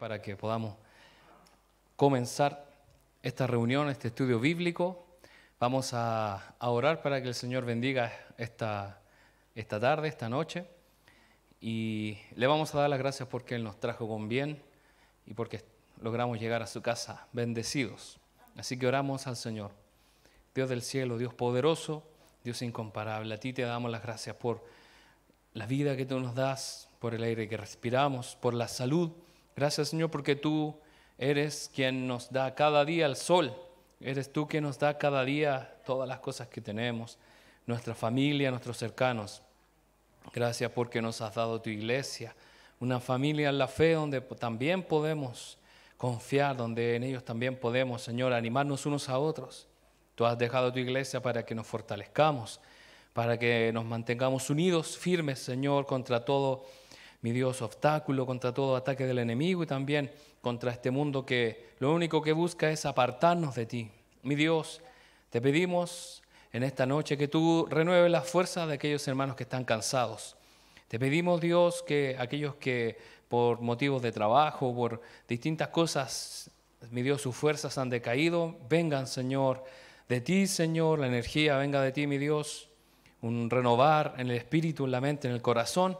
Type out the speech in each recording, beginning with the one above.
para que podamos comenzar esta reunión, este estudio bíblico. Vamos a orar para que el Señor bendiga esta tarde, esta noche. Y le vamos a dar las gracias porque Él nos trajo con bien y porque logramos llegar a su casa bendecidos. Así que oramos al Señor. Dios del cielo, Dios poderoso, Dios incomparable, a ti te damos las gracias por la vida que tú nos das, por el aire que respiramos, por la salud. Gracias, Señor, porque tú eres quien nos da cada día el sol. Eres tú quien nos da cada día todas las cosas que tenemos, nuestra familia, nuestros cercanos. Gracias porque nos has dado tu iglesia, una familia en la fe donde también podemos confiar, donde en ellos también podemos, Señor, animarnos unos a otros. Tú has dejado tu iglesia para que nos fortalezcamos, para que nos mantengamos unidos, firmes, Señor, contra todo, mi Dios, obstáculo, contra todo ataque del enemigo y también contra este mundo que lo único que busca es apartarnos de ti. Mi Dios, te pedimos en esta noche que tú renueves las fuerzas de aquellos hermanos que están cansados. Te pedimos, Dios, que aquellos que por motivos de trabajo, por distintas cosas, mi Dios, sus fuerzas han decaído, vengan, Señor, de ti, Señor, la energía venga de ti, mi Dios, un renovar en el espíritu, en la mente, en el corazón,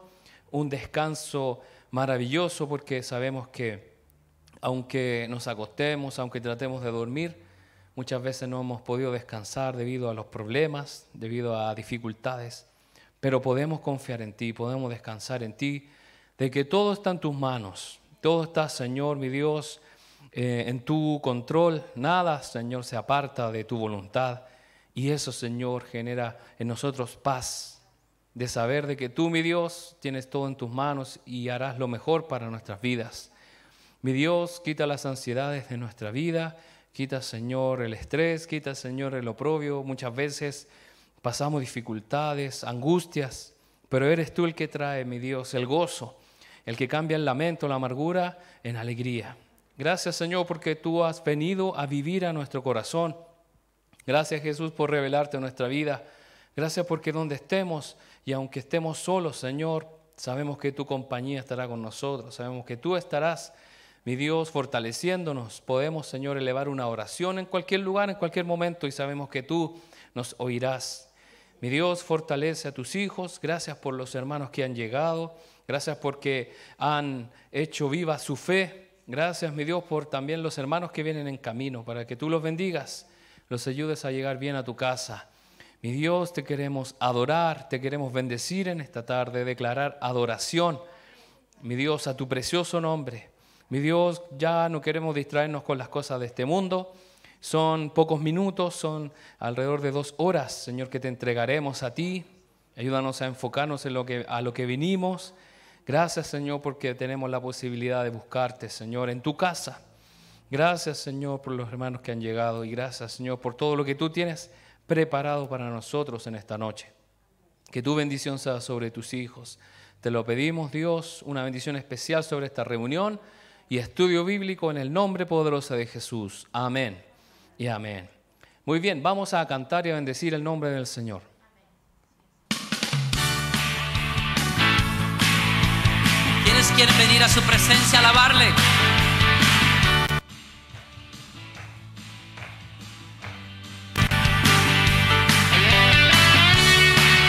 un descanso maravilloso, porque sabemos que aunque nos acostemos, aunque tratemos de dormir, muchas veces no hemos podido descansar debido a los problemas, debido a dificultades, pero podemos confiar en ti, podemos descansar en ti, de que todo está en tus manos, todo está, Señor, mi Dios, en tu control, nada, Señor, se aparta de tu voluntad, y eso, Señor, genera en nosotros paz, de saber de que tú, mi Dios, tienes todo en tus manos y harás lo mejor para nuestras vidas. Mi Dios, quita las ansiedades de nuestra vida, quita, Señor, el estrés, quita, Señor, el oprobio. Muchas veces pasamos dificultades, angustias, pero eres tú el que trae, mi Dios, el gozo, el que cambia el lamento, la amargura en alegría. Gracias, Señor, porque tú has venido a vivir a nuestro corazón. Gracias, Jesús, por revelarte en nuestra vida. Gracias porque donde estemos y aunque estemos solos, Señor, sabemos que tu compañía estará con nosotros. Sabemos que tú estarás, mi Dios, fortaleciéndonos. Podemos, Señor, elevar una oración en cualquier lugar, en cualquier momento, y sabemos que tú nos oirás. Mi Dios, fortalece a tus hijos. Gracias por los hermanos que han llegado. Gracias porque han hecho viva su fe. Gracias, mi Dios, por también los hermanos que vienen en camino, para que tú los bendigas, los ayudes a llegar bien a tu casa. Mi Dios, te queremos adorar, te queremos bendecir en esta tarde, declarar adoración, mi Dios, a tu precioso nombre. Mi Dios, ya no queremos distraernos con las cosas de este mundo. Son pocos minutos, son alrededor de 2 horas, Señor, que te entregaremos a ti. Ayúdanos a enfocarnos en a lo que vinimos. Gracias, Señor, porque tenemos la posibilidad de buscarte, Señor, en tu casa. Gracias, Señor, por los hermanos que han llegado y gracias, Señor, por todo lo que tú tienes preparado para nosotros en esta noche. Que tu bendición sea sobre tus hijos. Te lo pedimos, Dios, una bendición especial sobre esta reunión y estudio bíblico en el nombre poderoso de Jesús. Amén y amén. Muy bien, vamos a cantar y a bendecir el nombre del Señor. ¿Quiénes quieren venir a su presencia a alabarle?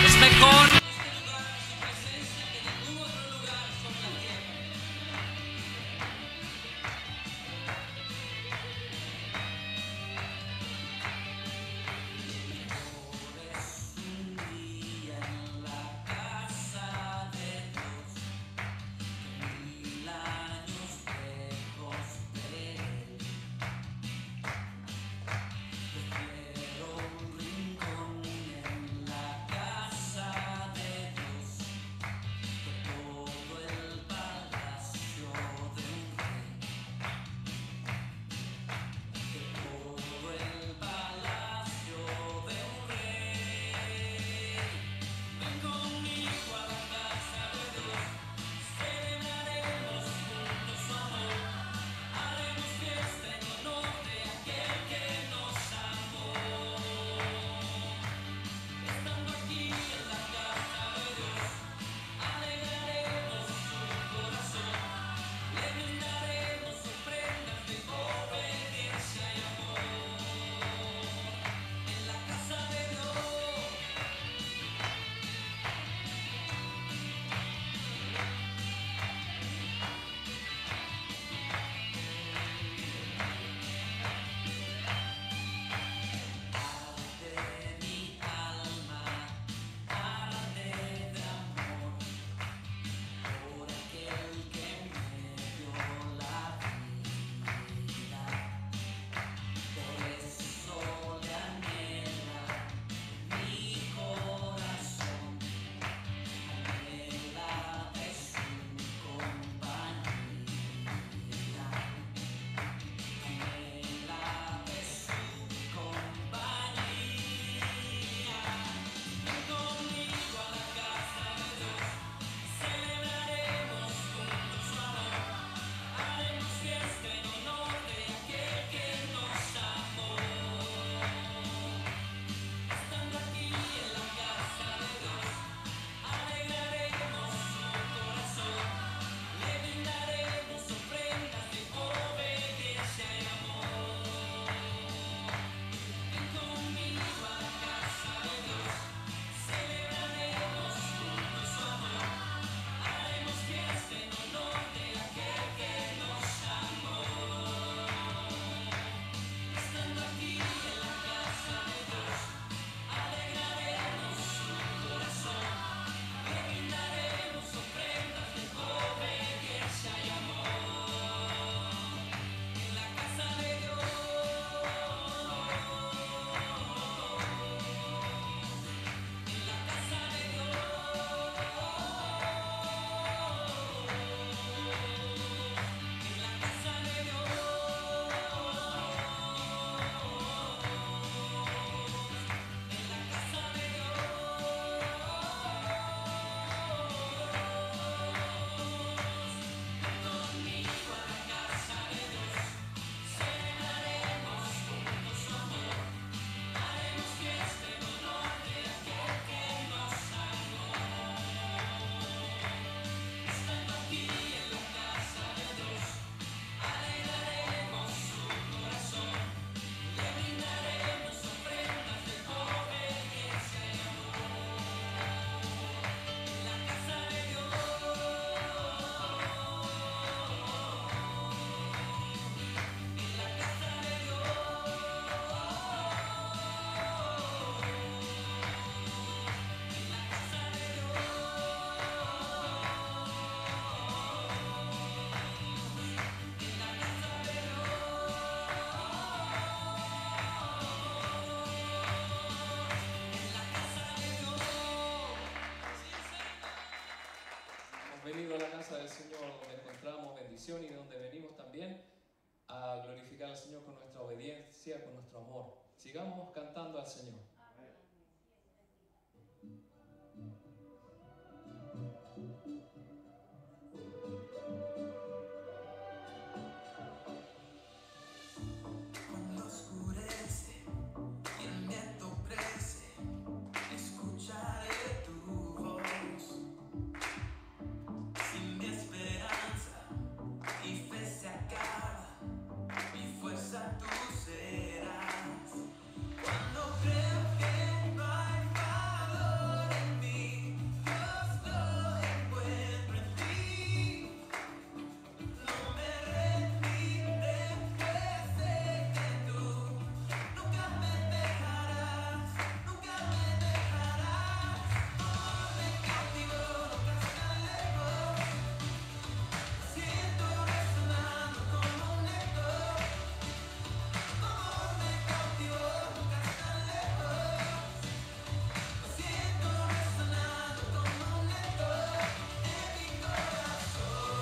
Es mejor en este lugar su presencia que en ningún otro lugar sobre la tierra. Un día en la casa de Dios, 1000 años de casa del Señor, donde encontramos bendición y de donde venimos también a glorificar al Señor con nuestra obediencia, con nuestro amor. Sigamos cantando al Señor. Cuando oscurece y el viento crece, escucharé tu voz. Si mi esperanza y fe se acaba, mi fuerza tú serás. Cuando creo que no hay valor en mí, Dios lo encuentro en ti. No me rendiré, pues sé que tú nunca me dejarás, nunca me dejarás. Amor me cautivó, nunca estás lejos. Siento resonando como un eco. Amor me cautivó, nunca estás lejos. Siento resonando como un eco en mi corazón.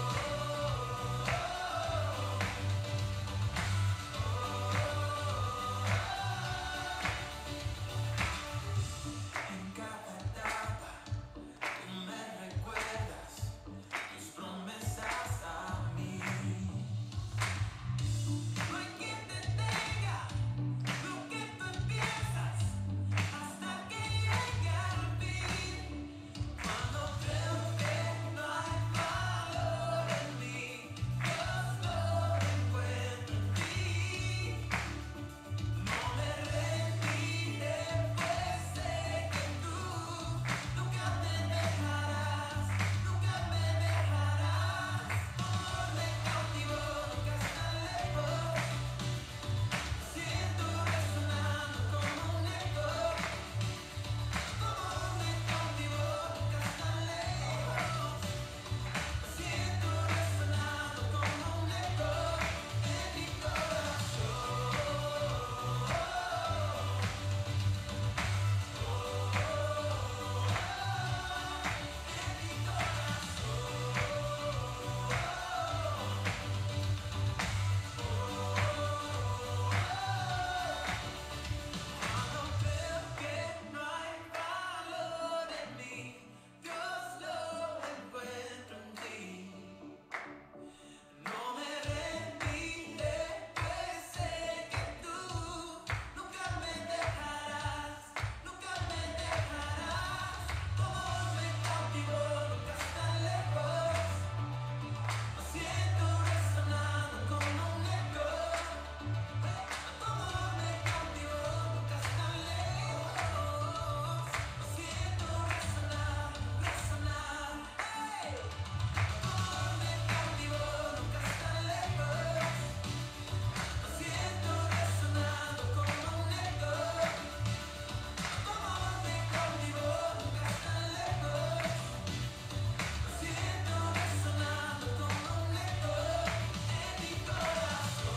En cada etapa tú me recuerdas tus promesas a mí. No hay quien detenga lo que tú empiezas hasta que llegue al fin. Cuando creo que no hay valor en mí, Dios lo encuentro en ti. No me rendiré, pues sé que tú nunca me dejarás, nunca me dejarás. Amor me cautivó, nunca estás lejos. Siento resonando como un eco. Amor me cautivó, nunca estás lejos. Siento resonando como un eco en mi corazón. Cuando creo que no hay valor en mí, Dios lo encuentro en ti. No me rendiré, pues sé que tú nunca me dejarás, nunca me dejarás. Amor me cautivó, nunca estás lejos. Lo siento resonando como un eco. Amor me cautivó, nunca estás lejos. Lo siento resonar, resonar. Hey. Amor me cautivó, nunca estás lejos. Lo siento resonando como un eco. Amor me cautivó, nunca estás lejos. Lo siento resonando como un eco en mi corazón.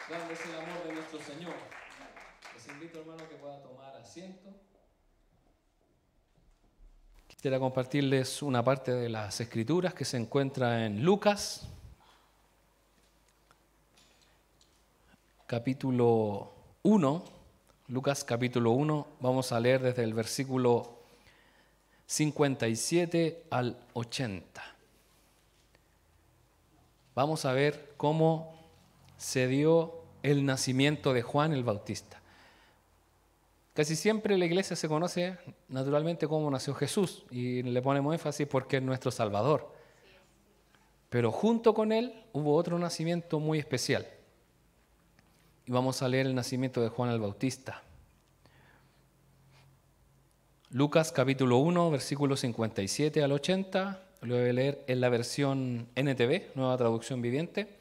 Grande es el amor de nuestro Señor. Les invito, hermano, que pueda tomar asiento. Quisiera compartirles una parte de las Escrituras que se encuentra en Lucas, capítulo 1. Lucas, capítulo 1. Vamos a leer desde el versículo 57 al 80. Vamos a ver cómo se dio el nacimiento de Juan el Bautista. Casi siempre la iglesia se conoce naturalmente cómo nació Jesús y le ponemos énfasis porque es nuestro Salvador. Pero junto con él hubo otro nacimiento muy especial. Y vamos a leer el nacimiento de Juan el Bautista. Lucas capítulo 1, versículos 57 al 80. Lo voy a leer en la versión NTV, Nueva Traducción Viviente.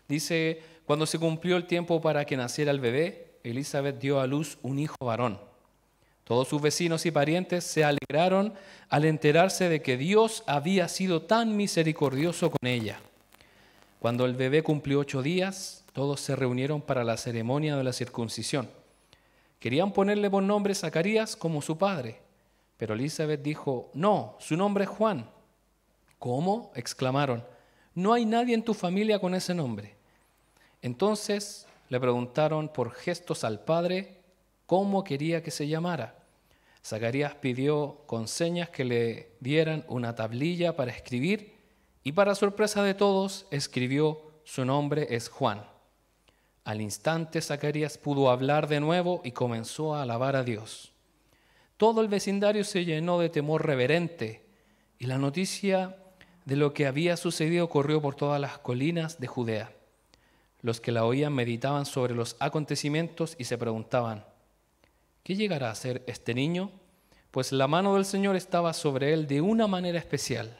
Dice: cuando se cumplió el tiempo para que naciera el bebé, Elizabeth dio a luz un hijo varón. Todos sus vecinos y parientes se alegraron al enterarse de que Dios había sido tan misericordioso con ella. Cuando el bebé cumplió 8 días, todos se reunieron para la ceremonia de la circuncisión. Querían ponerle por nombre Zacarías como su padre, pero Elizabeth dijo, no, su nombre es Juan. ¿Cómo?, exclamaron. No hay nadie en tu familia con ese nombre. Entonces le preguntaron por gestos al padre cómo quería que se llamara. Zacarías pidió con señas que le dieran una tablilla para escribir y para sorpresa de todos escribió, su nombre es Juan. Al instante Zacarías pudo hablar de nuevo y comenzó a alabar a Dios. Todo el vecindario se llenó de temor reverente y la noticia de lo que había sucedido corrió por todas las colinas de Judea. Los que la oían meditaban sobre los acontecimientos y se preguntaban, ¿qué llegará a ser este niño? Pues la mano del Señor estaba sobre él de una manera especial.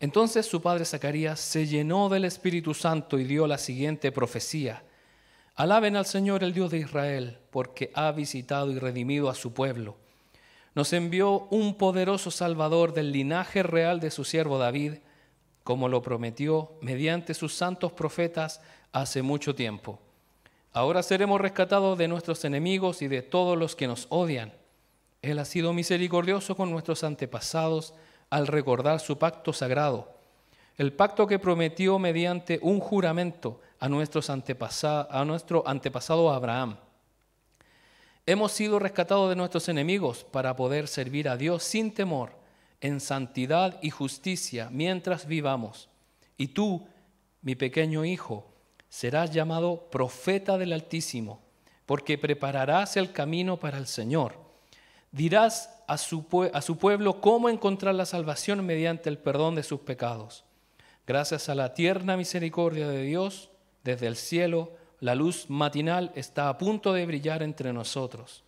Entonces su padre Zacarías se llenó del Espíritu Santo y dio la siguiente profecía. Alaben al Señor, el Dios de Israel, porque ha visitado y redimido a su pueblo. Nos envió un poderoso Salvador del linaje real de su siervo David, como lo prometió mediante sus santos profetas hace mucho tiempo. Ahora seremos rescatados de nuestros enemigos y de todos los que nos odian. Él ha sido misericordioso con nuestros antepasados al recordar su pacto sagrado, el pacto que prometió mediante un juramento a nuestro antepasado Abraham. Hemos sido rescatados de nuestros enemigos para poder servir a Dios sin temor, en santidad y justicia mientras vivamos. Y tú, mi pequeño hijo, serás llamado profeta del Altísimo, porque prepararás el camino para el Señor. Dirás a su pueblo cómo encontrar la salvación mediante el perdón de sus pecados. Gracias a la tierna misericordia de Dios, desde el cielo, la luz matinal está a punto de brillar entre nosotros,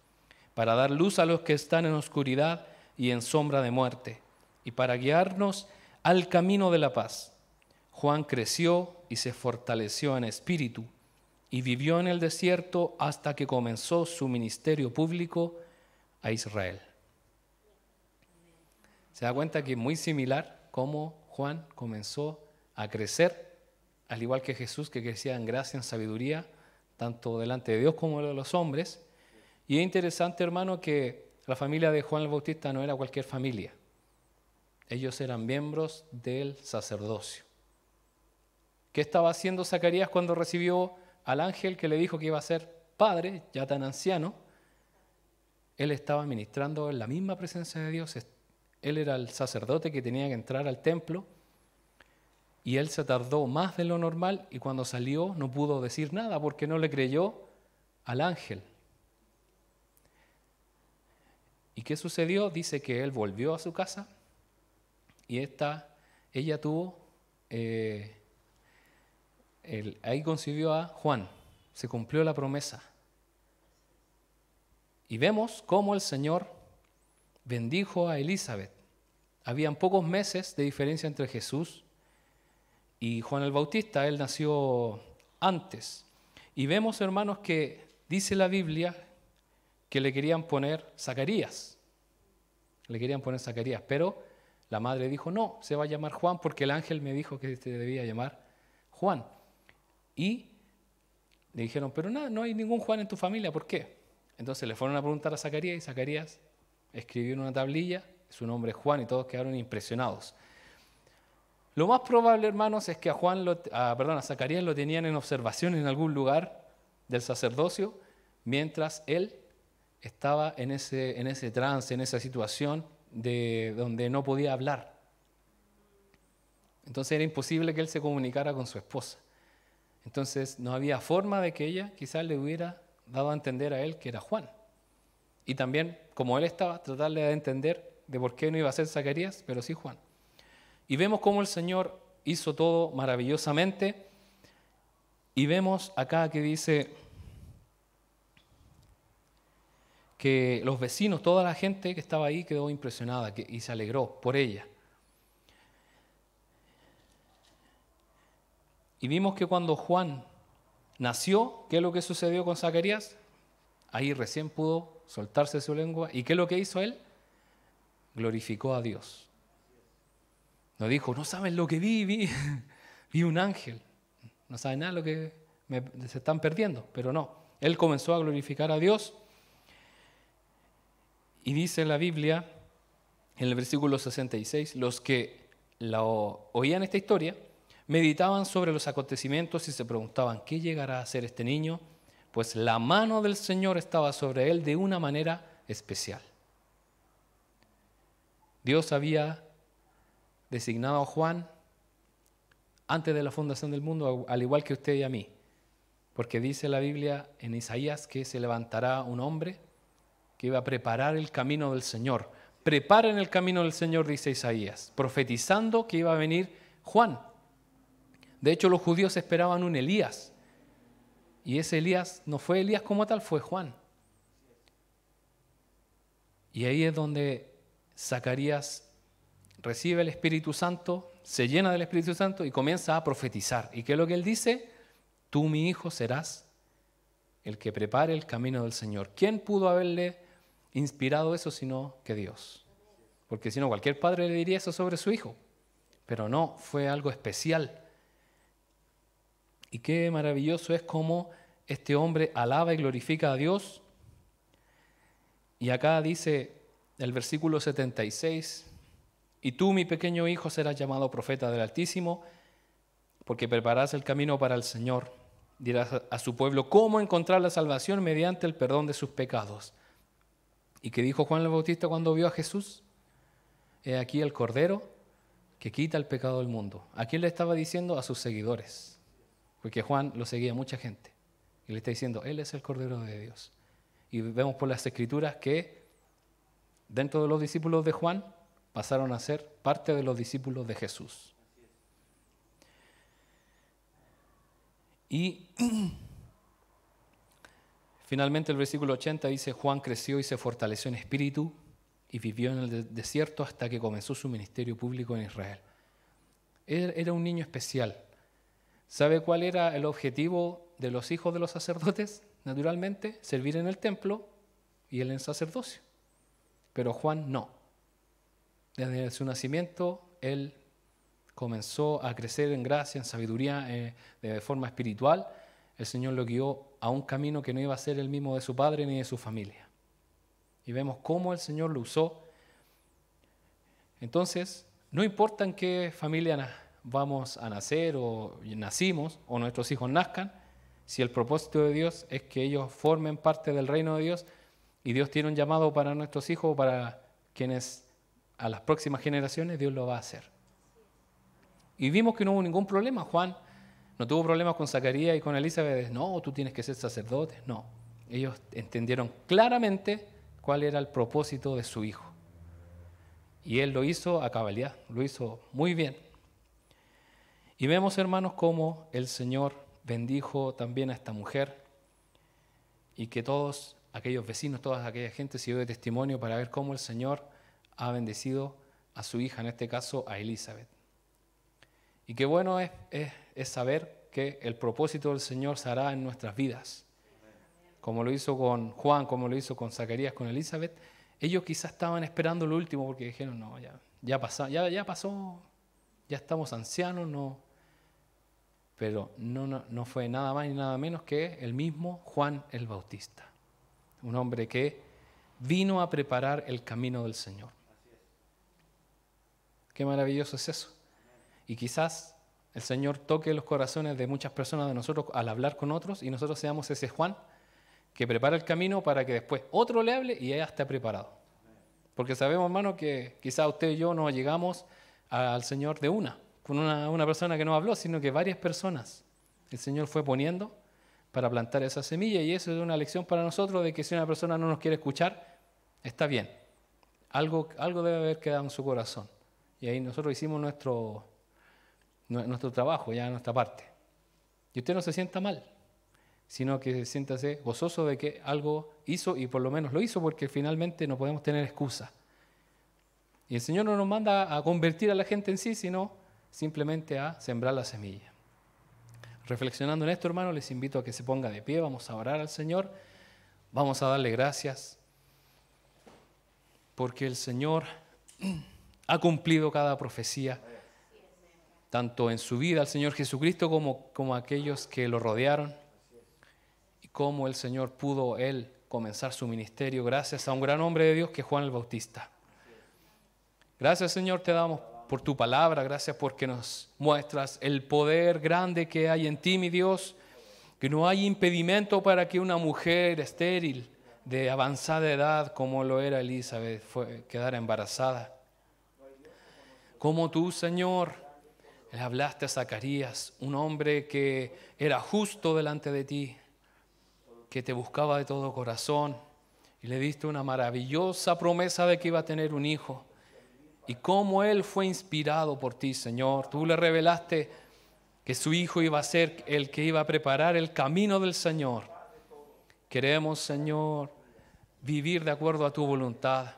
para dar luz a los que están en oscuridad y en sombra de muerte, y para guiarnos al camino de la paz. Juan creció y se fortaleció en espíritu, y vivió en el desierto hasta que comenzó su ministerio público a Israel. Se da cuenta que es muy similar cómo Juan comenzó a crecer, al igual que Jesús, que crecía en gracia, en sabiduría, tanto delante de Dios como de los hombres. Y es interesante, hermano, que la familia de Juan el Bautista no era cualquier familia. Ellos eran miembros del sacerdocio. ¿Qué estaba haciendo Zacarías cuando recibió al ángel que le dijo que iba a ser padre, ya tan anciano? Él estaba ministrando en la misma presencia de Dios. Él era el sacerdote que tenía que entrar al templo y él se tardó más de lo normal y cuando salió no pudo decir nada porque no le creyó al ángel. ¿Y qué sucedió? Dice que él volvió a su casa y ella tuvo, ahí concibió a Juan, se cumplió la promesa. Y vemos cómo el Señor bendijo a Elizabeth. Habían pocos meses de diferencia entre Jesús y Juan el Bautista. Él nació antes. Y vemos, hermanos, que dice la Biblia que le querían poner Zacarías. Le querían poner Zacarías, pero la madre dijo, no, se va a llamar Juan porque el ángel me dijo que se debía llamar Juan. Y le dijeron, pero no hay ningún Juan en tu familia, ¿por qué? Entonces le fueron a preguntar a Zacarías y Zacarías escribió en una tablilla, su nombre es Juan y todos quedaron impresionados. Lo más probable, hermanos, es que a Zacarías lo tenían en observación en algún lugar del sacerdocio mientras él estaba en ese trance, en esa situación de donde no podía hablar. Entonces era imposible que él se comunicara con su esposa. Entonces no había forma de que ella quizás le hubiera dado a entender a él que era Juan. Y también, como él estaba, tratarle de entender de por qué no iba a ser Zacarías, pero sí Juan. Y vemos cómo el Señor hizo todo maravillosamente. Y vemos acá que dice que los vecinos, toda la gente que estaba ahí quedó impresionada y se alegró por ella. Y vimos que cuando Juan nació, ¿qué es lo que sucedió con Zacarías? Ahí recién pudo soltarse su lengua. ¿Y qué es lo que hizo él? Glorificó a Dios. No dijo, no saben lo que vi un ángel. No saben nada de lo que se están perdiendo. Pero no, él comenzó a glorificar a Dios. Y dice la Biblia, en el versículo 66, los que oían esta historia, meditaban sobre los acontecimientos y se preguntaban, ¿qué llegará a hacer este niño? Pues la mano del Señor estaba sobre él de una manera especial. Dios había designado a Juan antes de la fundación del mundo, al igual que usted y a mí. Porque dice la Biblia en Isaías que se levantará un hombre que iba a preparar el camino del Señor. Preparen el camino del Señor, dice Isaías, profetizando que iba a venir Juan. De hecho, los judíos esperaban un Elías. Y ese Elías no fue Elías como tal, fue Juan. Y ahí es donde Zacarías recibe el Espíritu Santo, se llena del Espíritu Santo y comienza a profetizar. ¿Y qué es lo que él dice? Tú, mi hijo, serás el que prepare el camino del Señor. ¿Quién pudo haberle inspirado eso sino que Dios? Porque si no, cualquier padre le diría eso sobre su hijo. Pero no, fue algo especial. Y qué maravilloso es cómo este hombre alaba y glorifica a Dios. Y acá dice el versículo 76, y tú, mi pequeño hijo, serás llamado profeta del Altísimo, porque prepararás el camino para el Señor. Dirás a su pueblo cómo encontrar la salvación mediante el perdón de sus pecados. ¿Y qué dijo Juan el Bautista cuando vio a Jesús? He aquí el Cordero que quita el pecado del mundo. ¿A quién le estaba diciendo? A sus seguidores. Porque Juan lo seguía mucha gente. Y le está diciendo, Él es el Cordero de Dios. Y vemos por las Escrituras que dentro de los discípulos de Juan pasaron a ser parte de los discípulos de Jesús. Y finalmente el versículo 80 dice, Juan creció y se fortaleció en espíritu y vivió en el desierto hasta que comenzó su ministerio público en Israel. Él era un niño especial. ¿Sabe cuál era el objetivo de los hijos de los sacerdotes? Naturalmente, servir en el templo y él en el sacerdocio. Pero Juan no. Desde su nacimiento, él comenzó a crecer en gracia, en sabiduría, de forma espiritual. El Señor lo guió a un camino que no iba a ser el mismo de su padre ni de su familia. Y vemos cómo el Señor lo usó. Entonces, no importa en qué familia vamos a nacer o nacimos o nuestros hijos nazcan, si el propósito de Dios es que ellos formen parte del reino de Dios y Dios tiene un llamado para nuestros hijos o para quienes a las próximas generaciones, Dios lo va a hacer. Y vimos que no hubo ningún problema. Juan no tuvo problemas con Zacarías y con Elizabeth. No, tú tienes que ser sacerdote. No, ellos entendieron claramente cuál era el propósito de su hijo. Y él lo hizo a cabalidad, lo hizo muy bien. Y vemos, hermanos, cómo el Señor bendijo también a esta mujer y que todos aquellos vecinos, toda aquella gente siguió de testimonio para ver cómo el Señor ha bendecido a su hija, en este caso a Elizabeth. Y qué bueno es saber que el propósito del Señor se hará en nuestras vidas. Como lo hizo con Juan, como lo hizo con Zacarías, con Elizabeth. Ellos quizás estaban esperando lo último porque dijeron, no, ya pasó, ya estamos ancianos, no. Pero no fue nada más ni nada menos que el mismo Juan el Bautista. Un hombre que vino a preparar el camino del Señor. Qué maravilloso es eso. Y quizás el Señor toque los corazones de muchas personas de nosotros al hablar con otros y nosotros seamos ese Juan que prepara el camino para que después otro le hable y ella esté preparado. Porque sabemos, hermano, que quizás usted y yo no llegamos al Señor de con una persona que nos habló, sino que varias personas el Señor fue poniendo para plantar esa semilla, y eso es una lección para nosotros de que si una persona no nos quiere escuchar, está bien. Algo debe haber quedado en su corazón. Y ahí nosotros hicimos nuestro trabajo, ya nuestra parte. Y usted no se sienta mal, sino que siéntase gozoso de que algo hizo y por lo menos lo hizo, porque finalmente no podemos tener excusa. Y el Señor no nos manda a convertir a la gente en sí, sino simplemente a sembrar la semilla. Reflexionando en esto, hermano, les invito a que se ponga de pie, vamos a orar al Señor, Vamos a darle gracias porque el Señor ha cumplido cada profecía, tanto en su vida, el Señor Jesucristo, como aquellos que lo rodearon, y cómo el Señor pudo Él comenzar su ministerio gracias a un gran hombre de Dios que es Juan el Bautista. Gracias, Señor, te damos por tu palabra, gracias porque nos muestras el poder grande que hay en ti, mi Dios, que no hay impedimento para que una mujer estéril de avanzada edad, como lo era Elizabeth, quedara embarazada. Como tú, Señor, le hablaste a Zacarías, un hombre que era justo delante de ti, que te buscaba de todo corazón, y le diste una maravillosa promesa de que iba a tener un hijo. Y cómo él fue inspirado por ti, Señor. Tú le revelaste que su hijo iba a ser el que iba a preparar el camino del Señor. Queremos, Señor, vivir de acuerdo a tu voluntad.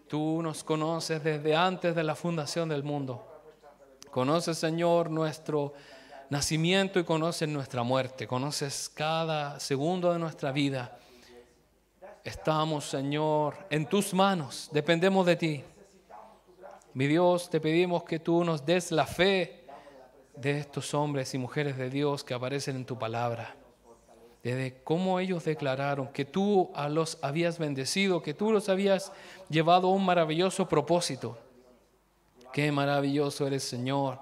Tú nos conoces desde antes de la fundación del mundo. Conoces, Señor, nuestro nacimiento y conoces nuestra muerte. Conoces cada segundo de nuestra vida. Estamos, Señor, en tus manos. Dependemos de ti. Mi Dios, te pedimos que tú nos des la fe de estos hombres y mujeres de Dios que aparecen en tu palabra. Desde cómo ellos declararon que tú los habías bendecido, que tú los habías llevado a un maravilloso propósito. Qué maravilloso eres, Señor.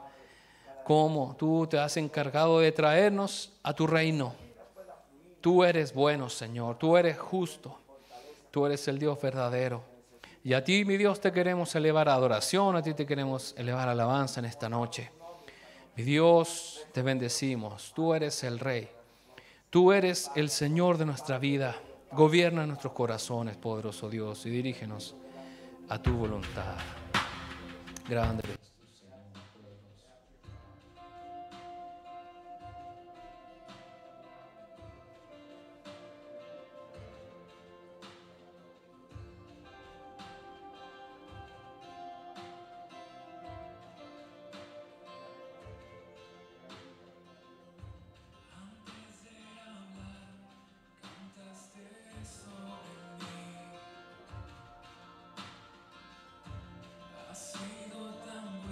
Cómo tú te has encargado de traernos a tu reino. Tú eres bueno, Señor. Tú eres justo. Tú eres el Dios verdadero. Y a ti, mi Dios, te queremos elevar adoración, a ti te queremos elevar alabanza en esta noche. Mi Dios, te bendecimos. Tú eres el Rey. Tú eres el Señor de nuestra vida. Gobierna nuestros corazones, poderoso Dios, y dirígenos a tu voluntad. Grande. Ha sido tan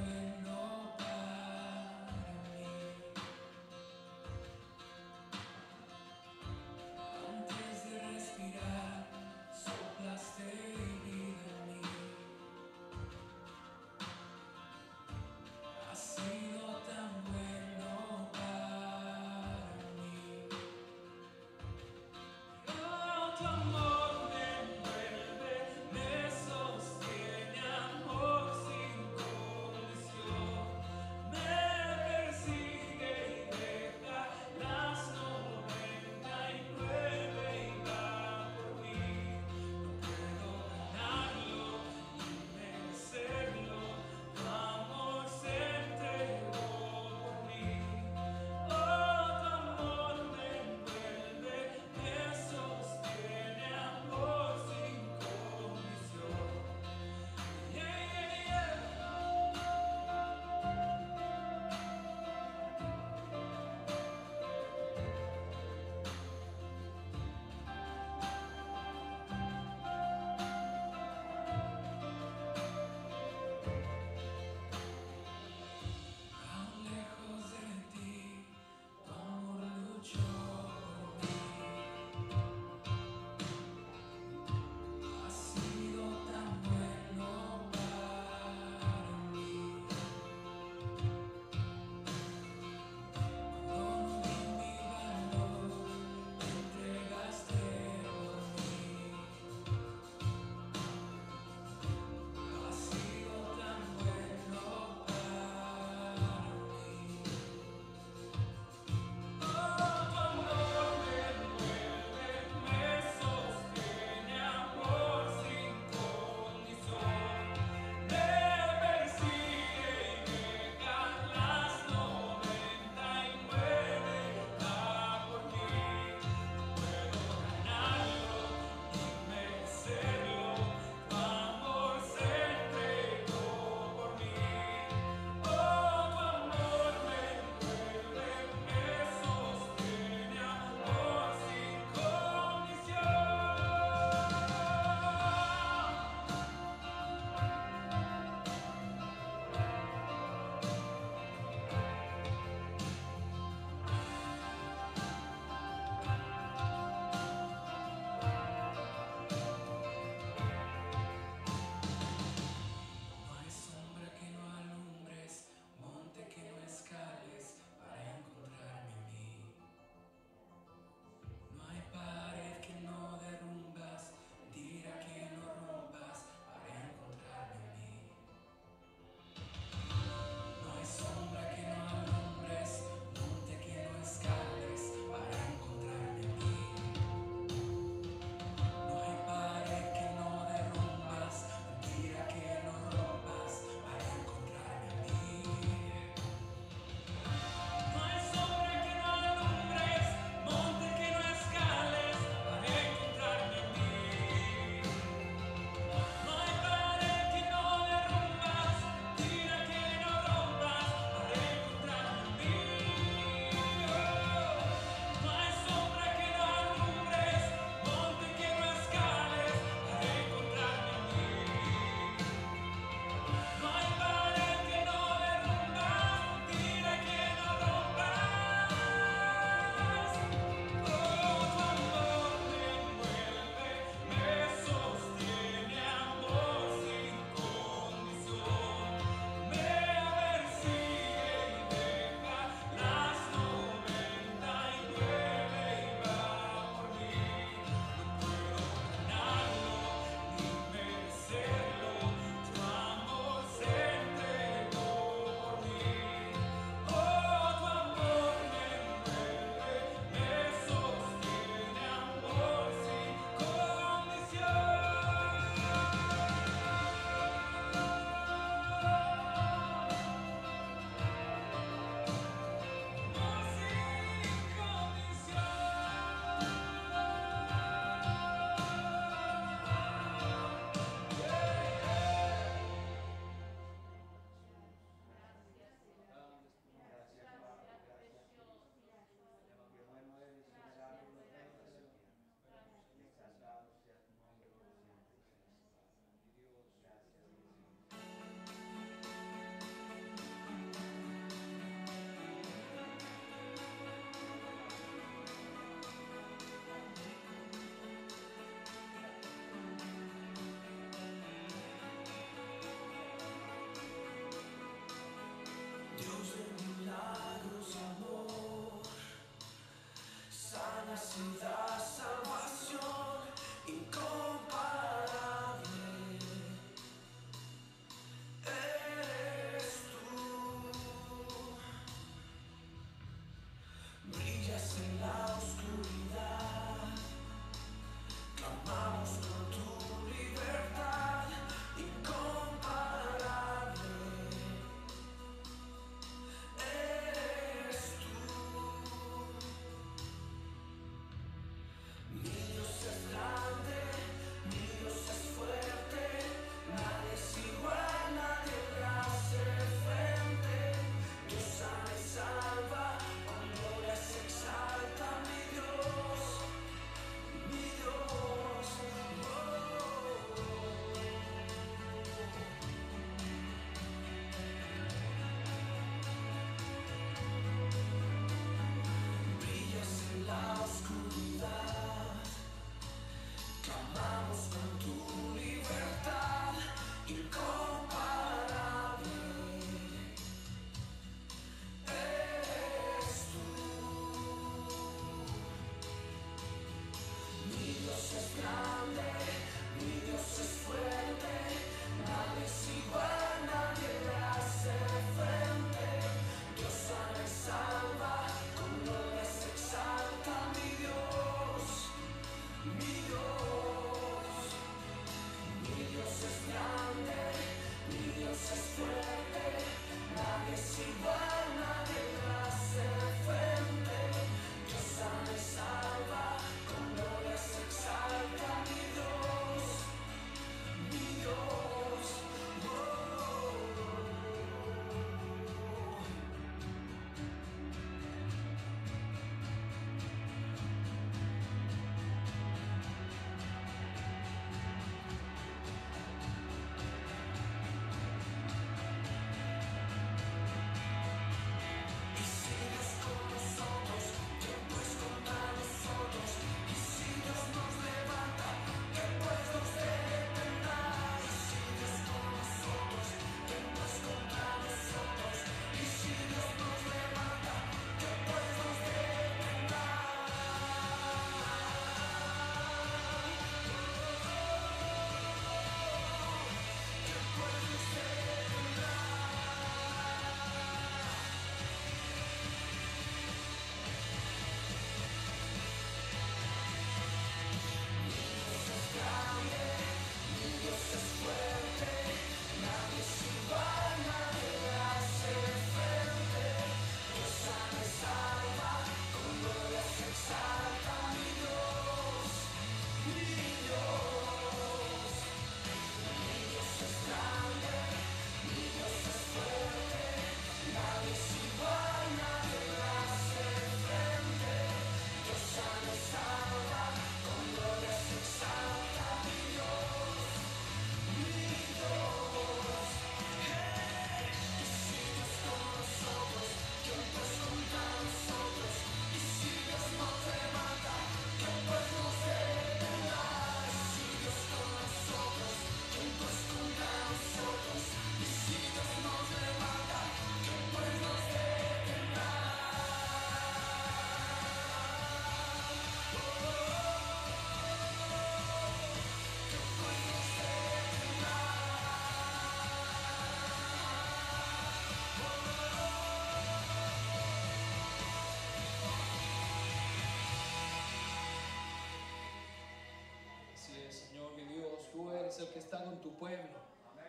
eres el que está con tu pueblo.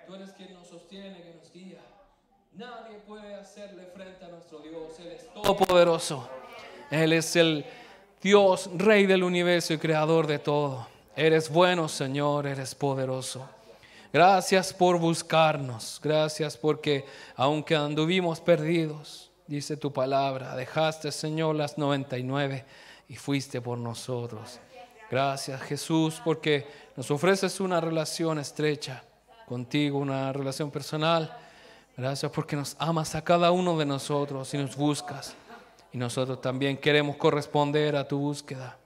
Tú eres quien nos sostiene, que nos guía. Nadie puede hacerle frente a nuestro Dios. Él es todopoderoso. Él es el Dios, Rey del universo y Creador de todo. Eres bueno, Señor, eres poderoso. Gracias por buscarnos. Gracias porque aunque anduvimos perdidos, dice tu palabra, dejaste, Señor, las 99 y fuiste por nosotros. Gracias, Jesús, porque nos ofreces una relación estrecha contigo, una relación personal. Gracias porque nos amas a cada uno de nosotros y nos buscas. Y nosotros también queremos corresponder a tu búsqueda.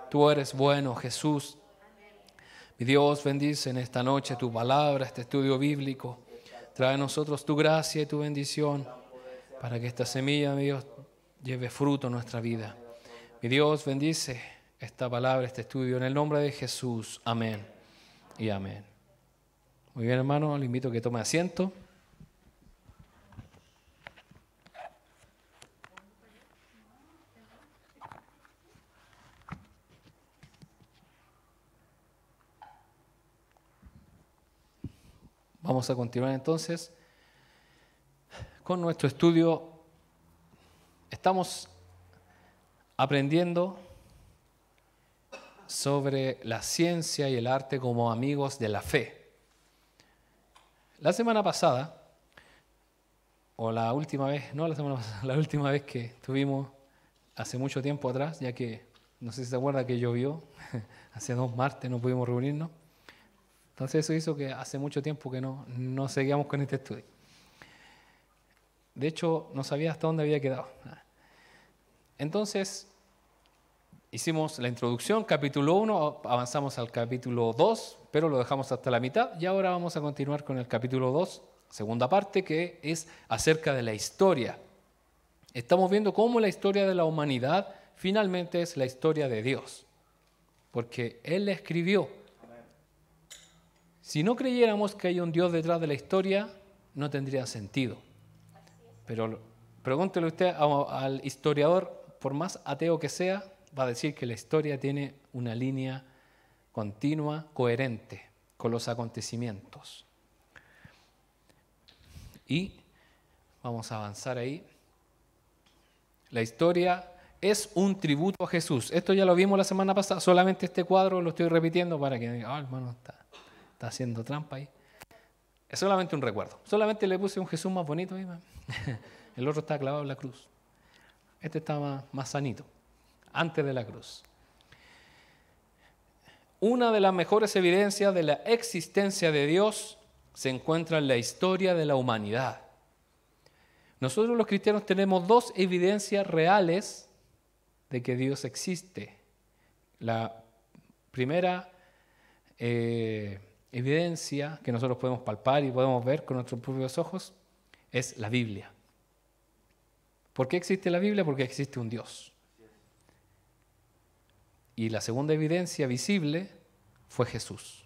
Tú eres bueno, Jesús. Mi Dios, bendice en esta noche tu palabra, este estudio bíblico. Trae a nosotros tu gracia y tu bendición para que esta semilla, mi Dios, lleve fruto en nuestra vida. Mi Dios, bendice esta palabra, este estudio, en el nombre de Jesús. Amén y amén. Muy bien, hermano, le invito a que tome asiento. Vamos a continuar entonces con nuestro estudio. Estamos aprendiendo sobre la ciencia y el arte como amigos de la fe. La semana pasada, o la última vez, no la semana pasada, la última vez que tuvimos hace mucho tiempo atrás, ya que no sé si se acuerda que llovió, hace 2 martes no pudimos reunirnos. Entonces eso hizo que hace mucho tiempo que no seguíamos con este estudio. De hecho, no sabía hasta dónde había quedado. Entonces, hicimos la introducción, capítulo 1, avanzamos al capítulo 2, pero lo dejamos hasta la mitad. Y ahora vamos a continuar con el capítulo 2, segunda parte, que es acerca de la historia. Estamos viendo cómo la historia de la humanidad finalmente es la historia de Dios, porque Él la escribió. Si no creyéramos que hay un Dios detrás de la historia, no tendría sentido. Pero pregúntele usted al historiador, por más ateo que sea, va a decir que la historia tiene una línea continua, coherente con los acontecimientos. Y vamos a avanzar ahí. La historia es un tributo a Jesús. Esto ya lo vimos la semana pasada, solamente este cuadro lo estoy repitiendo para que digan, hermano, está haciendo trampa ahí. Es solamente un recuerdo. Solamente le puse un Jesús más bonito ahí. El otro está clavado en la cruz. Este está más sanito, antes de la cruz. Una de las mejores evidencias de la existencia de Dios se encuentra en la historia de la humanidad. Nosotros los cristianos tenemos dos evidencias reales de que Dios existe. La primera evidencia que nosotros podemos palpar y podemos ver con nuestros propios ojos es la Biblia. ¿Por qué existe la Biblia? Porque existe un Dios. Y la segunda evidencia visible fue Jesús.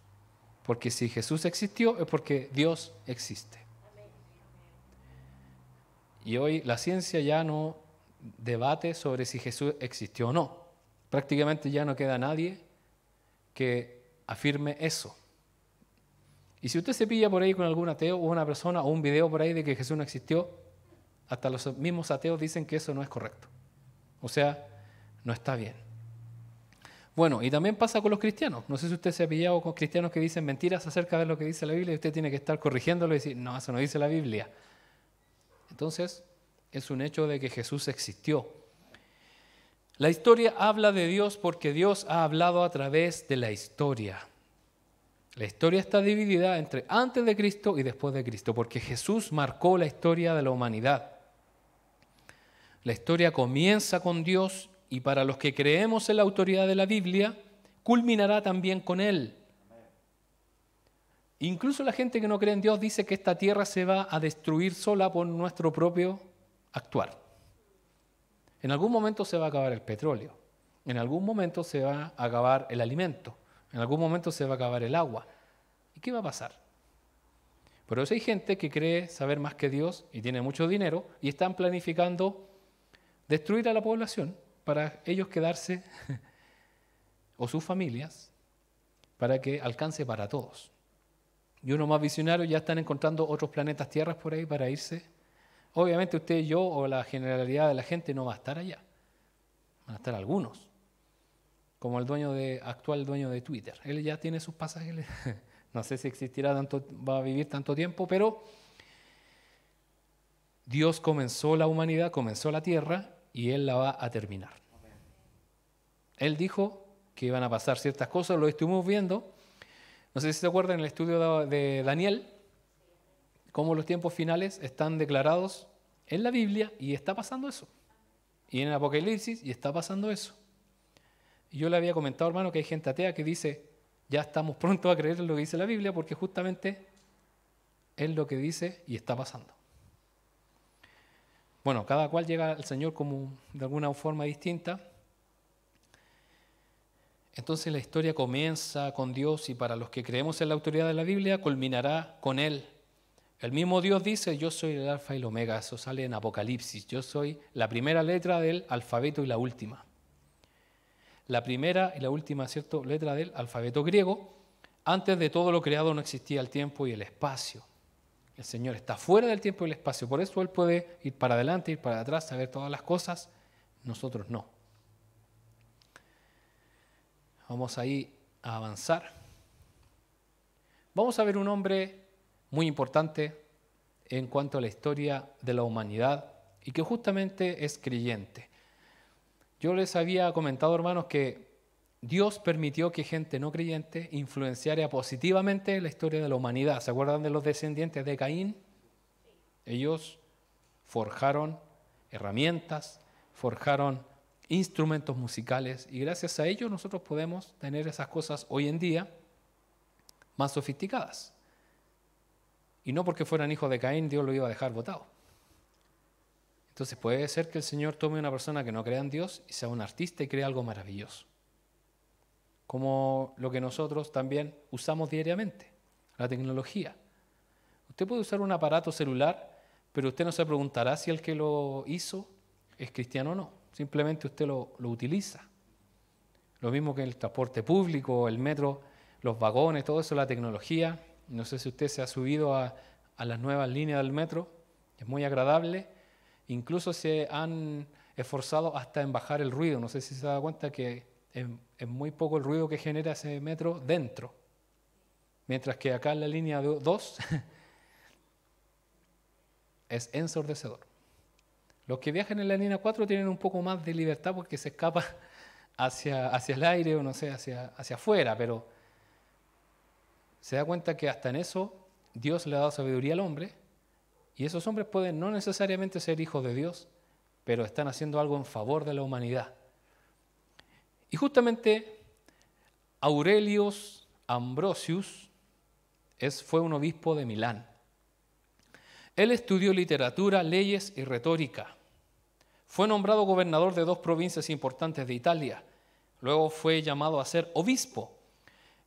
Porque si Jesús existió es porque Dios existe. Y hoy la ciencia ya no debate sobre si Jesús existió o no. Prácticamente ya no queda nadie que afirme eso. Y si usted se pilla por ahí con algún ateo o una persona o un video por ahí de que Jesús no existió, hasta los mismos ateos dicen que eso no es correcto. O sea, no está bien. Bueno, y también pasa con los cristianos. No sé si usted se ha pillado con cristianos que dicen mentiras acerca de lo que dice la Biblia y usted tiene que estar corrigiéndolo y decir, no, eso no dice la Biblia. Entonces, es un hecho de que Jesús existió. La historia habla de Dios porque Dios ha hablado a través de la historia. La historia está dividida entre antes de Cristo y después de Cristo, porque Jesús marcó la historia de la humanidad. La historia comienza con Dios y para los que creemos en la autoridad de la Biblia, culminará también con Él. Incluso la gente que no cree en Dios dice que esta tierra se va a destruir sola por nuestro propio actuar. En algún momento se va a acabar el petróleo, en algún momento se va a acabar el alimento, en algún momento se va a acabar el agua. ¿Y qué va a pasar? Pero hay gente que cree saber más que Dios y tiene mucho dinero y están planificando destruir a la población para ellos quedarse o sus familias para que alcance para todos. Y unos más visionarios ya están encontrando otros planetas tierras por ahí para irse. Obviamente usted y yo o la generalidad de la gente no va a estar allá. Van a estar algunos. Como el actual dueño de Twitter. Él ya tiene sus pasajes. No sé si existirá va a vivir tanto tiempo, pero Dios comenzó la humanidad, comenzó la tierra y Él la va a terminar. Él dijo que iban a pasar ciertas cosas, lo estuvimos viendo. No sé si se acuerdan en el estudio de Daniel, cómo los tiempos finales están declarados en la Biblia y está pasando eso. Y en el Apocalipsis y está pasando eso. Y yo le había comentado, hermano, que hay gente atea que dice, ya estamos prontos a creer en lo que dice la Biblia porque justamente es lo que dice y está pasando. Bueno, cada cual llega al Señor como de alguna forma distinta. Entonces la historia comienza con Dios y para los que creemos en la autoridad de la Biblia culminará con Él. El mismo Dios dice, yo soy el alfa y el omega, eso sale en Apocalipsis, yo soy la primera letra del alfabeto y la última. La primera y la última, ¿cierto?, letra del alfabeto griego. Antes de todo lo creado no existía el tiempo y el espacio. El Señor está fuera del tiempo y el espacio, por eso Él puede ir para adelante, ir para atrás, saber todas las cosas, nosotros no. Vamos ahí a avanzar. Vamos a ver un hombre muy importante en cuanto a la historia de la humanidad y que justamente es creyente. Yo les había comentado, hermanos, que Dios permitió que gente no creyente influenciara positivamente la historia de la humanidad. ¿Se acuerdan de los descendientes de Caín? Ellos forjaron herramientas, forjaron instrumentos musicales y gracias a ellos nosotros podemos tener esas cosas hoy en día más sofisticadas. Y no porque fueran hijos de Caín Dios lo iba a dejar botado. Entonces puede ser que el Señor tome una persona que no crea en Dios y sea un artista y crea algo maravilloso. Como lo que nosotros también usamos diariamente, la tecnología. Usted puede usar un aparato celular, pero usted no se preguntará si el que lo hizo es cristiano o no. Simplemente usted lo utiliza. Lo mismo que el transporte público, el metro, los vagones, todo eso, la tecnología. No sé si usted se ha subido a las nuevas líneas del metro, es muy agradable. Incluso se han esforzado hasta en bajar el ruido. No sé si se da cuenta que es muy poco el ruido que genera ese metro dentro. Mientras que acá en la línea 2 es ensordecedor. Los que viajan en la línea 4 tienen un poco más de libertad porque se escapa hacia el aire o no sé, hacia afuera, pero se da cuenta que hasta en eso Dios le ha dado sabiduría al hombre y esos hombres pueden no necesariamente ser hijos de Dios, pero están haciendo algo en favor de la humanidad. Y justamente Aurelius Ambrosius fue un obispo de Milán. Él estudió literatura, leyes y retórica. Fue nombrado gobernador de 2 provincias importantes de Italia. Luego fue llamado a ser obispo.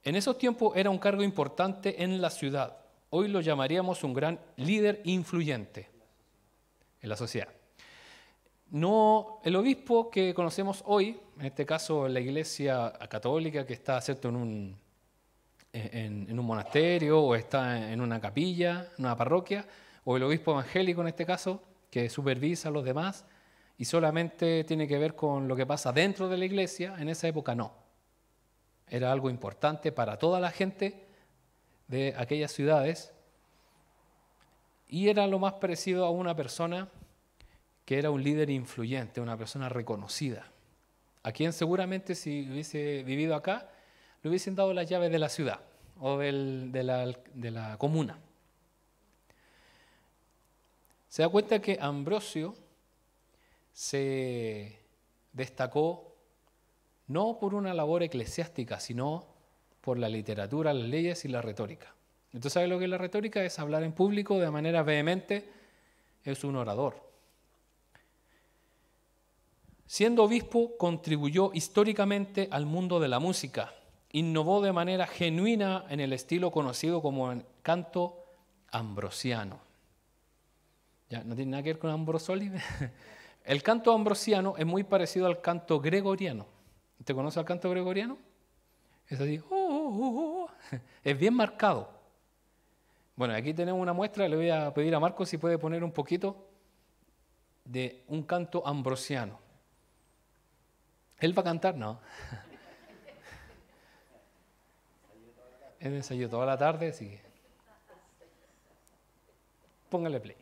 En esos tiempos era un cargo importante en la ciudad. Hoy lo llamaríamos un gran líder influyente en la sociedad. No, el obispo que conocemos hoy, en este caso la iglesia católica que está ¿cierto? en un monasterio o está en una capilla, en una parroquia, o el obispo evangélico en este caso, que supervisa a los demás y solamente tiene que ver con lo que pasa dentro de la iglesia, en esa época no. Era algo importante para toda la gente de aquellas ciudades y era lo más parecido a una persona que era un líder influyente, una persona reconocida, a quien seguramente si hubiese vivido acá, le hubiesen dado las llaves de la ciudad o de la comuna. Se da cuenta que Ambrosio se destacó no por una labor eclesiástica, sino por la literatura, las leyes y la retórica. Entonces, ¿sabe lo que es la retórica? Es hablar en público de manera vehemente, es un orador. Siendo obispo, contribuyó históricamente al mundo de la música. Innovó de manera genuina en el estilo conocido como el canto ambrosiano. Ya, no tiene nada que ver con Ambrosoli. El canto ambrosiano es muy parecido al canto gregoriano. ¿Usted conoce el canto gregoriano? Es así, es bien marcado. Bueno, aquí tenemos una muestra, le voy a pedir a Marcos si puede poner un poquito de un canto ambrosiano. ¿Él va a cantar? No. Él ensayó toda la tarde, así que póngale play.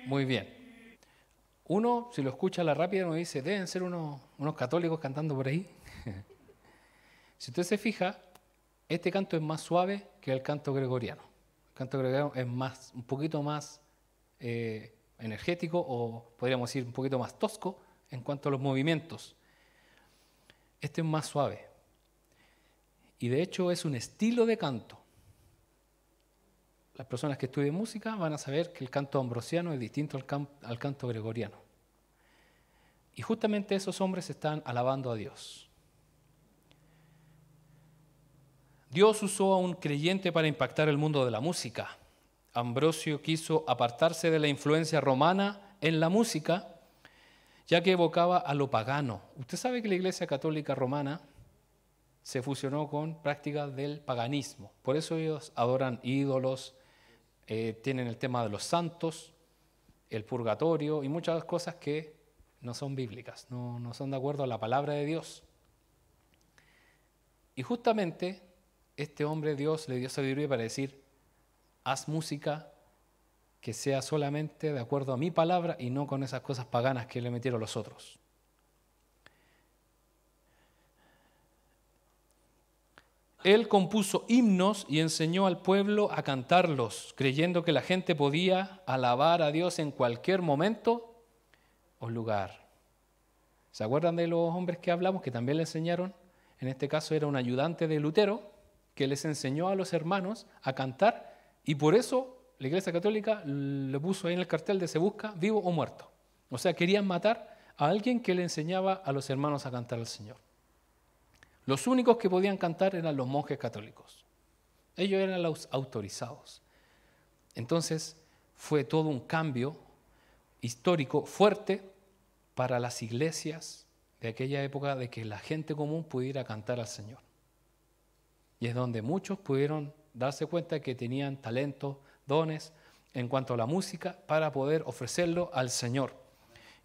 Muy bien. Uno, si lo escucha a la rápida, uno dice, deben ser unos católicos cantando por ahí. Si usted se fija, este canto es más suave que el canto gregoriano. El canto gregoriano es un poquito más energético o podríamos decir un poquito más tosco en cuanto a los movimientos. Este es más suave. Y de hecho es un estilo de canto. Las personas que estudien música van a saber que el canto ambrosiano es distinto al canto gregoriano. Y justamente esos hombres están alabando a Dios. Dios usó a un creyente para impactar el mundo de la música. Ambrosio quiso apartarse de la influencia romana en la música, ya que evocaba a lo pagano. Usted sabe que la Iglesia Católica Romana se fusionó con prácticas del paganismo. Por eso ellos adoran ídolos, tienen el tema de los santos, el purgatorio y muchas cosas que no son bíblicas, no son de acuerdo a la palabra de Dios. Y justamente este hombre, Dios le dio sabiduría para decir, haz música que sea solamente de acuerdo a mi palabra y no con esas cosas paganas que le metieron los otros. Él compuso himnos y enseñó al pueblo a cantarlos, creyendo que la gente podía alabar a Dios en cualquier momento o lugar. ¿Se acuerdan de los hombres que hablamos que también le enseñaron? En este caso era un ayudante de Lutero que les enseñó a los hermanos a cantar y por eso la Iglesia Católica le puso ahí en el cartel de se busca vivo o muerto. O sea, querían matar a alguien que le enseñaba a los hermanos a cantar al Señor. Los únicos que podían cantar eran los monjes católicos. Ellos eran los autorizados. Entonces fue todo un cambio histórico fuerte para las iglesias de aquella época de que la gente común pudiera cantar al Señor. Y es donde muchos pudieron darse cuenta que tenían talentos, dones en cuanto a la música para poder ofrecerlo al Señor.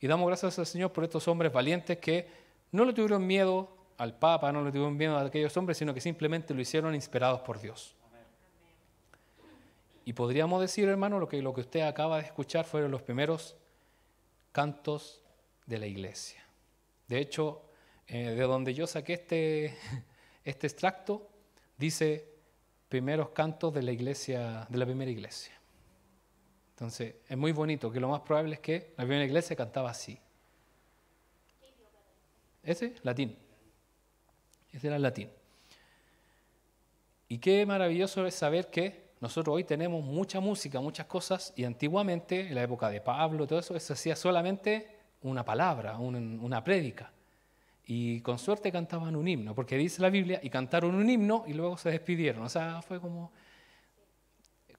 Y damos gracias al Señor por estos hombres valientes que no le tuvieron miedo al Papa, no le tuvieron miedo a aquellos hombres, sino que simplemente lo hicieron inspirados por Dios. Y podríamos decir, hermano, lo que usted acaba de escuchar fueron los primeros cantos de la iglesia. De hecho, de donde yo saqué este extracto, dice primeros cantos de la iglesia, de la primera iglesia. Entonces, es muy bonito, que lo más probable es que la primera iglesia cantaba así. Ese, latín. Ese era el latín. Y qué maravilloso es saber que nosotros hoy tenemos mucha música, muchas cosas, y antiguamente, en la época de Pablo, todo eso, se hacía solamente una palabra, una prédica. Y con suerte cantaban un himno, porque dice la Biblia, y cantaron un himno y luego se despidieron. O sea, fue como...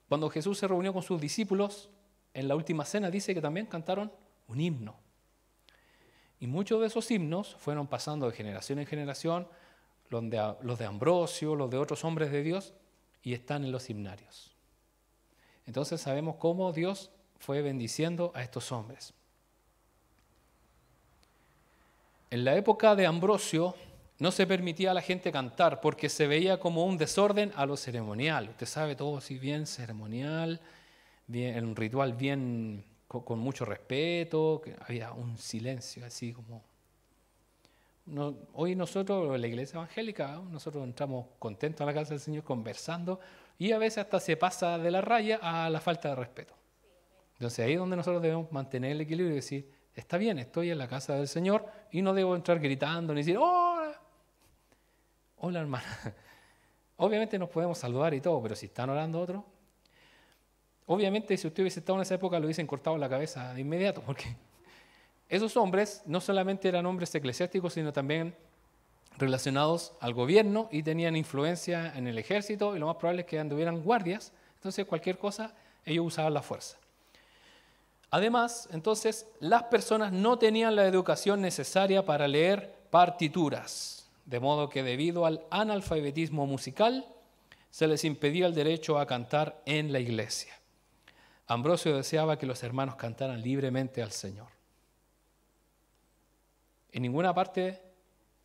Cuando Jesús se reunió con sus discípulos, en la última cena dice que también cantaron un himno. Y muchos de esos himnos fueron pasando de generación en generación, los de Ambrosio, los de otros hombres de Dios, y están en los himnarios. Entonces sabemos cómo Dios fue bendiciendo a estos hombres. En la época de Ambrosio no se permitía a la gente cantar porque se veía como un desorden a lo ceremonial. Usted sabe, todo así bien ceremonial, bien, un ritual bien con mucho respeto, que había un silencio así como... hoy nosotros, en la iglesia evangélica, nosotros entramos contentos a la casa del Señor conversando y a veces hasta se pasa de la raya a la falta de respeto. Entonces ahí es donde nosotros debemos mantener el equilibrio y decir, está bien, estoy en la casa del Señor y no debo entrar gritando ni decir, hola, hola hermana. Obviamente nos podemos saludar y todo, pero si están orando otros, obviamente si usted hubiese estado en esa época lo hubiesen cortado la cabeza de inmediato, porque esos hombres no solamente eran hombres eclesiásticos, sino también relacionados al gobierno y tenían influencia en el ejército y lo más probable es que anduvieran guardias, entonces cualquier cosa ellos usaban la fuerza. Además, entonces, las personas no tenían la educación necesaria para leer partituras, de modo que debido al analfabetismo musical se les impedía el derecho a cantar en la iglesia. Ambrosio deseaba que los hermanos cantaran libremente al Señor. En ninguna parte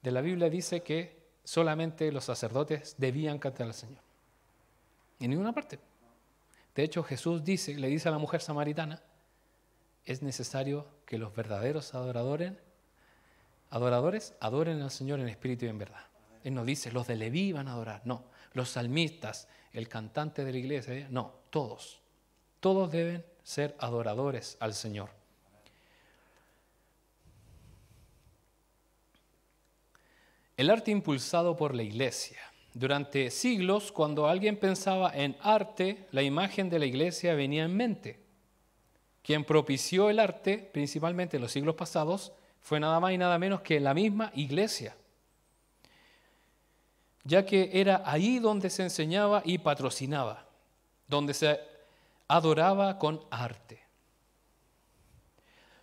de la Biblia dice que solamente los sacerdotes debían cantar al Señor. En ninguna parte. De hecho, Jesús le dice a la mujer samaritana, es necesario que los verdaderos adoradores adoren al Señor en espíritu y en verdad. Él no dice, los de Leví van a adorar. No, los salmistas, el cantante de la iglesia, no, todos. Todos deben ser adoradores al Señor. El arte impulsado por la iglesia. Durante siglos, cuando alguien pensaba en arte, la imagen de la iglesia venía en mente. Quien propició el arte, principalmente en los siglos pasados, fue nada más y nada menos que la misma iglesia, ya que era ahí donde se enseñaba y patrocinaba, donde se adoraba con arte.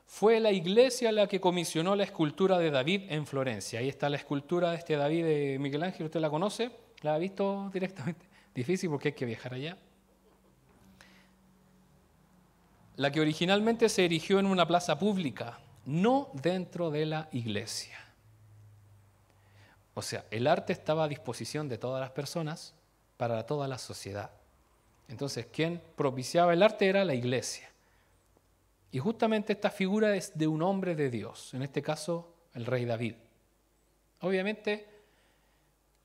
Fue la iglesia la que comisionó la escultura de David en Florencia. Ahí está la escultura de este David de Miguel Ángel, ¿usted la conoce? ¿La ha visto directamente? Difícil porque hay que viajar allá. La que originalmente se erigió en una plaza pública, no dentro de la iglesia. O sea, el arte estaba a disposición de todas las personas para toda la sociedad. Entonces, quien propiciaba el arte era la iglesia. Y justamente esta figura es de un hombre de Dios, en este caso el rey David. Obviamente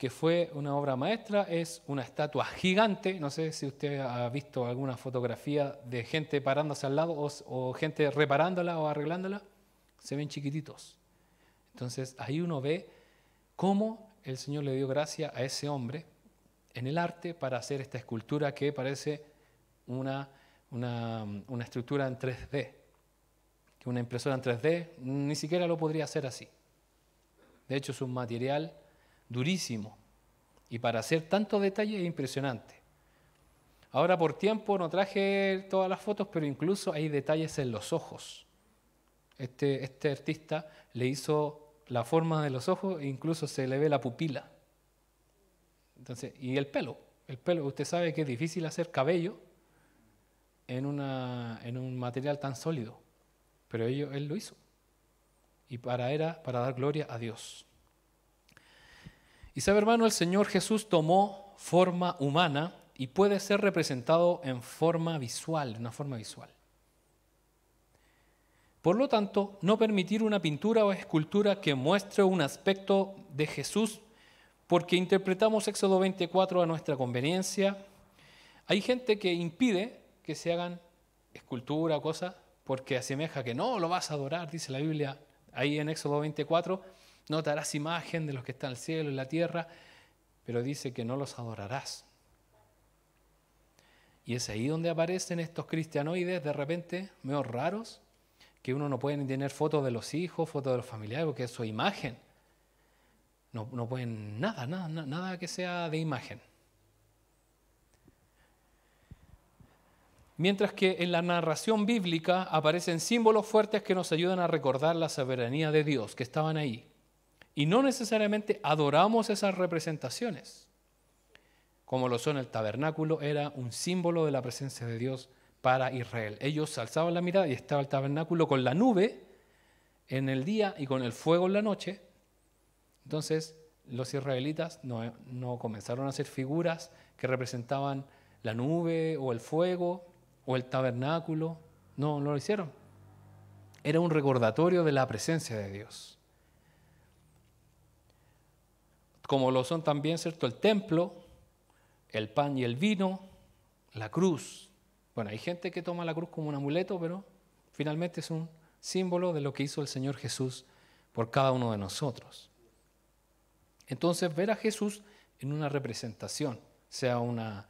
que fue una obra maestra, es una estatua gigante. No sé si usted ha visto alguna fotografía de gente parándose al lado o gente reparándola o arreglándola. Se ven chiquititos. Entonces ahí uno ve cómo el Señor le dio gracia a ese hombre en el arte para hacer esta escultura que parece una estructura en 3D. Que una impresora en 3D ni siquiera lo podría hacer así. De hecho, es un material durísimo. Y para hacer tanto detalle es impresionante. Ahora por tiempo no traje todas las fotos, pero incluso hay detalles en los ojos. Este artista le hizo la forma de los ojos e incluso se le ve la pupila. Entonces, y el pelo, usted sabe que es difícil hacer cabello en un material tan sólido, pero él lo hizo. Y era para dar gloria a Dios. Y sabe, hermano, el Señor Jesús tomó forma humana y puede ser representado en forma visual, de una forma visual. Por lo tanto, no permitir una pintura o escultura que muestre un aspecto de Jesús porque interpretamos Éxodo 24 a nuestra conveniencia. Hay gente que impide que se hagan escultura o cosas porque asemeja que no lo vas a adorar, dice la Biblia ahí en Éxodo 24, no te harás imagen de los que están en el cielo y la tierra, pero dice que no los adorarás. Y es ahí donde aparecen estos cristianoides de repente, medio raros, que uno no puede ni tener fotos de los hijos, fotos de los familiares, porque es su imagen. No pueden nada que sea de imagen. Mientras que en la narración bíblica aparecen símbolos fuertes que nos ayudan a recordar la soberanía de Dios, que estaban ahí. Y no necesariamente adoramos esas representaciones. Como lo son el tabernáculo, era un símbolo de la presencia de Dios para Israel. Ellos alzaban la mirada y estaba el tabernáculo con la nube en el día y con el fuego en la noche. Entonces los israelitas no comenzaron a hacer figuras que representaban la nube o el fuego o el tabernáculo. No lo hicieron. Era un recordatorio de la presencia de Dios. Como lo son también, ¿cierto?, el templo, el pan y el vino, la cruz. Bueno, hay gente que toma la cruz como un amuleto, pero finalmente es un símbolo de lo que hizo el Señor Jesús por cada uno de nosotros. Entonces, ver a Jesús en una representación, sea una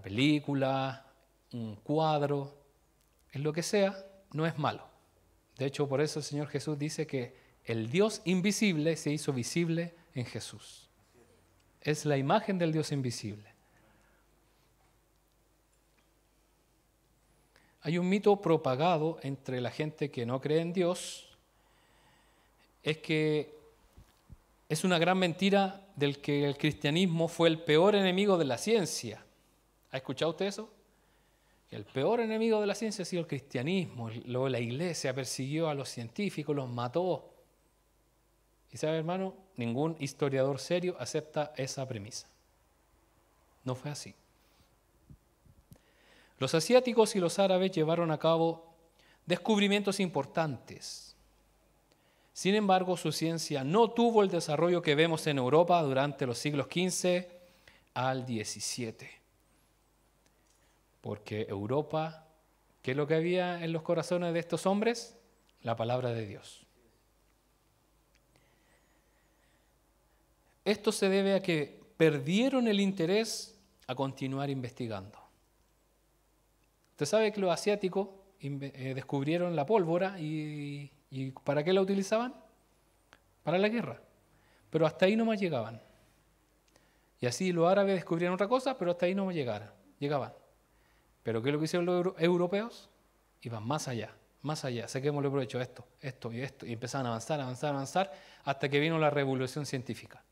película, un cuadro, en lo que sea, no es malo. De hecho, por eso el Señor Jesús dice que el Dios invisible se hizo visible en Jesús. Es la imagen del Dios invisible. Hay un mito propagado entre la gente que no cree en Dios, es que es una gran mentira del que el cristianismo fue el peor enemigo de la ciencia. ¿Ha escuchado usted eso? Que el peor enemigo de la ciencia ha sido el cristianismo. Luego la iglesia persiguió a los científicos, los mató. Y sabe, hermano, ningún historiador serio acepta esa premisa. No fue así. Los asiáticos y los árabes llevaron a cabo descubrimientos importantes. Sin embargo, su ciencia no tuvo el desarrollo que vemos en Europa durante los siglos XV al XVII. Porque Europa, ¿qué es lo que había en los corazones de estos hombres? La palabra de Dios. Esto se debe a que perdieron el interés a continuar investigando. Usted sabe que los asiáticos descubrieron la pólvora y ¿para qué la utilizaban? Para la guerra. Pero hasta ahí no más llegaban. Y así los árabes descubrieron otra cosa, pero hasta ahí no más llegaban. Pero ¿qué es lo que hicieron los europeos? Iban más allá, saquémosle provecho a esto y esto. Y empezaban a avanzar, hasta que vino la revolución científica.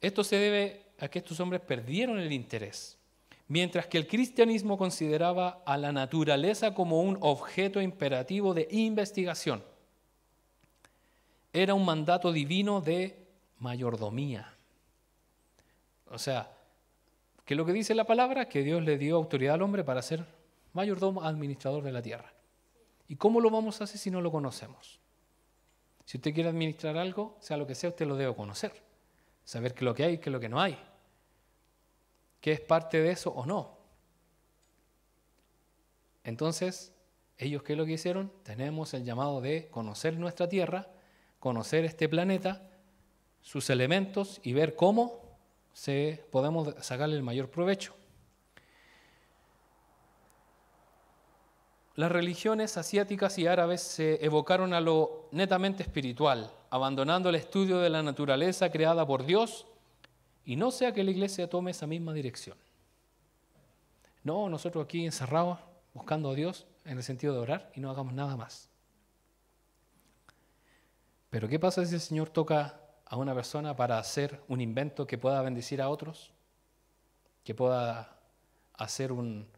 Esto se debe a que estos hombres perdieron el interés. Mientras que el cristianismo consideraba a la naturaleza como un objeto imperativo de investigación. Era un mandato divino de mayordomía. O sea, ¿qué es lo que dice la palabra? Que Dios le dio autoridad al hombre para ser mayordomo, administrador de la tierra. ¿Y cómo lo vamos a hacer si no lo conocemos? Si usted quiere administrar algo, sea lo que sea, usted lo debe conocer. Saber qué es lo que hay y qué es lo que no hay. ¿Qué es parte de eso o no? Entonces, ¿ellos qué es lo que hicieron? Tenemos el llamado de conocer nuestra tierra, conocer este planeta, sus elementos y ver cómo podemos sacarle el mayor provecho. Las religiones asiáticas y árabes se evocaron a lo netamente espiritual, abandonando el estudio de la naturaleza creada por Dios, y no sea que la iglesia tome esa misma dirección. No, nosotros aquí encerrados, buscando a Dios en el sentido de orar y no hagamos nada más. Pero ¿qué pasa si el Señor toca a una persona para hacer un invento que pueda bendecir a otros? Que pueda hacer un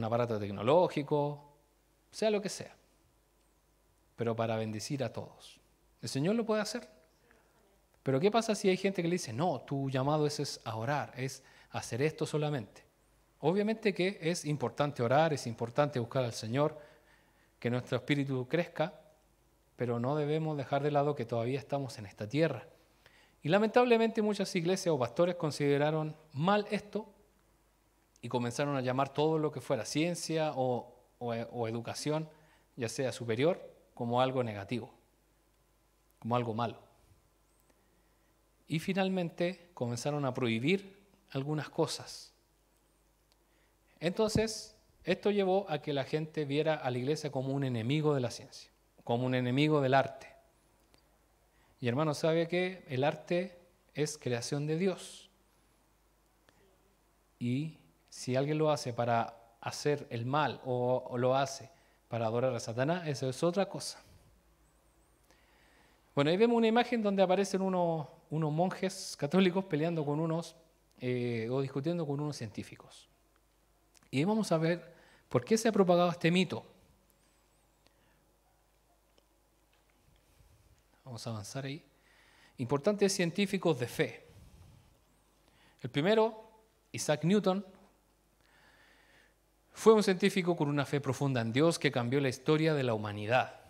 aparato tecnológico, sea lo que sea, pero para bendecir a todos. El Señor lo puede hacer. Pero ¿qué pasa si hay gente que le dice, no, tu llamado es a orar, es hacer esto solamente? Obviamente que es importante orar, es importante buscar al Señor, que nuestro espíritu crezca, pero no debemos dejar de lado que todavía estamos en esta tierra. Y lamentablemente muchas iglesias o pastores consideraron mal esto y comenzaron a llamar todo lo que fuera ciencia o educación, ya sea superior, como algo negativo, como algo malo. Y finalmente comenzaron a prohibir algunas cosas. Entonces, esto llevó a que la gente viera a la iglesia como un enemigo de la ciencia, como un enemigo del arte. Y hermano, ¿sabe que el arte es creación de Dios? Y si alguien lo hace para hacer el mal o lo hace para adorar a Satanás, eso es otra cosa. Bueno, ahí vemos una imagen donde aparecen unos monjes católicos peleando con o discutiendo con unos científicos. Y vamos a ver por qué se ha propagado este mito. Vamos a avanzar ahí. Importantes científicos de fe. El primero, Isaac Newton, fue un científico con una fe profunda en Dios que cambió la historia de la humanidad.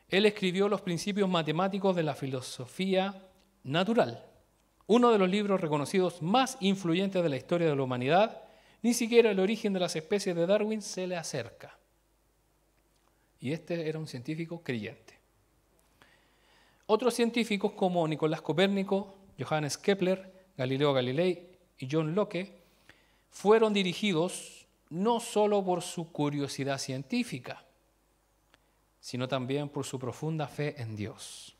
Él escribió los principios matemáticos de la filosofía natural, uno de los libros reconocidos más influyentes de la historia de la humanidad. Ni siquiera el origen de las especies de Darwin se le acerca. Y este era un científico creyente. Otros científicos como Nicolás Copérnico, Johannes Kepler, Galileo Galilei y John Locke fueron dirigidos no solo por su curiosidad científica, sino también por su profunda fe en Dios.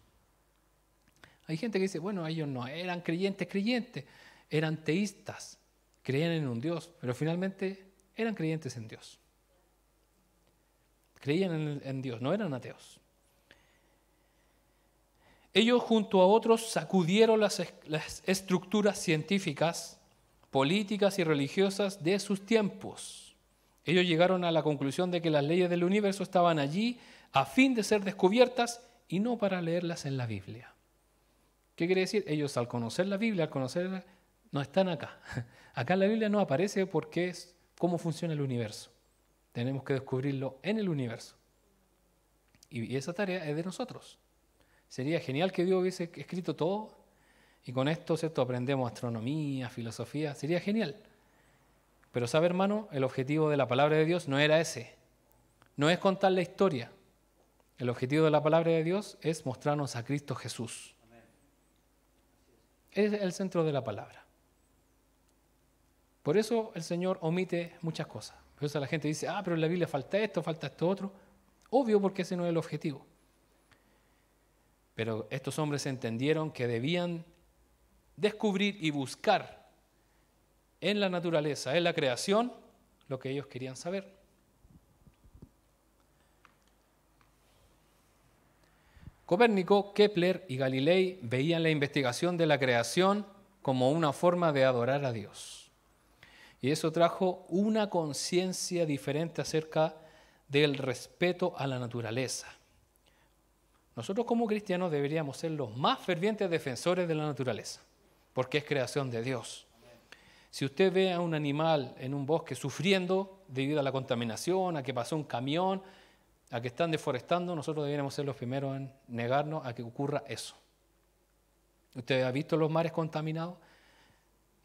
Hay gente que dice, bueno, ellos no eran creyentes, eran teístas, creían en un Dios, pero finalmente eran creyentes en Dios. Creían en Dios, no eran ateos. Ellos junto a otros sacudieron las estructuras científicas, políticas y religiosas de sus tiempos. Ellos llegaron a la conclusión de que las leyes del universo estaban allí a fin de ser descubiertas y no para leerlas en la Biblia. ¿Qué quiere decir? Ellos al conocer la Biblia, no están acá. Acá en la Biblia no aparece porque es cómo funciona el universo. Tenemos que descubrirlo en el universo. Y esa tarea es de nosotros. Sería genial que Dios hubiese escrito todo y con esto, ¿cierto?, aprendemos astronomía, filosofía. Sería genial. Pero sabe, hermano, el objetivo de la palabra de Dios no era ese. No es contar la historia. El objetivo de la palabra de Dios es mostrarnos a Cristo Jesús. Es el centro de la palabra. Por eso el Señor omite muchas cosas. Por eso la gente dice, pero en la Biblia falta esto otro. Obvio, porque ese no es el objetivo. Pero estos hombres entendieron que debían descubrir y buscar en la naturaleza, en la creación, lo que ellos querían saber. Copérnico, Kepler y Galilei veían la investigación de la creación como una forma de adorar a Dios. Y eso trajo una conciencia diferente acerca del respeto a la naturaleza. Nosotros como cristianos deberíamos ser los más fervientes defensores de la naturaleza, porque es creación de Dios. Si usted ve a un animal en un bosque sufriendo debido a la contaminación, a que pasó un camión, a que están deforestando, nosotros deberíamos ser los primeros en negarnos a que ocurra eso. ¿Usted ha visto los mares contaminados?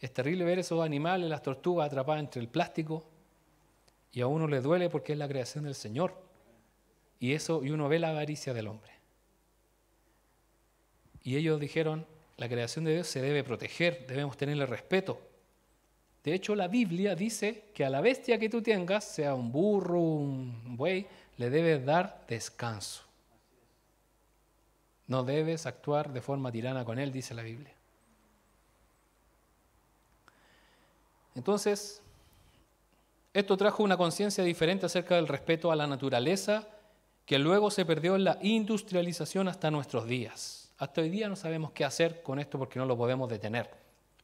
Es terrible ver esos animales, las tortugas atrapadas entre el plástico, y a uno le duele porque es la creación del Señor. Y uno ve la avaricia del hombre. Y ellos dijeron, la creación de Dios se debe proteger, debemos tenerle respeto. De hecho, la Biblia dice que a la bestia que tú tengas, sea un burro, un buey, le debes dar descanso. No debes actuar de forma tirana con él, dice la Biblia. Entonces, esto trajo una conciencia diferente acerca del respeto a la naturaleza, que luego se perdió en la industrialización hasta nuestros días. Hasta hoy día no sabemos qué hacer con esto porque no lo podemos detener.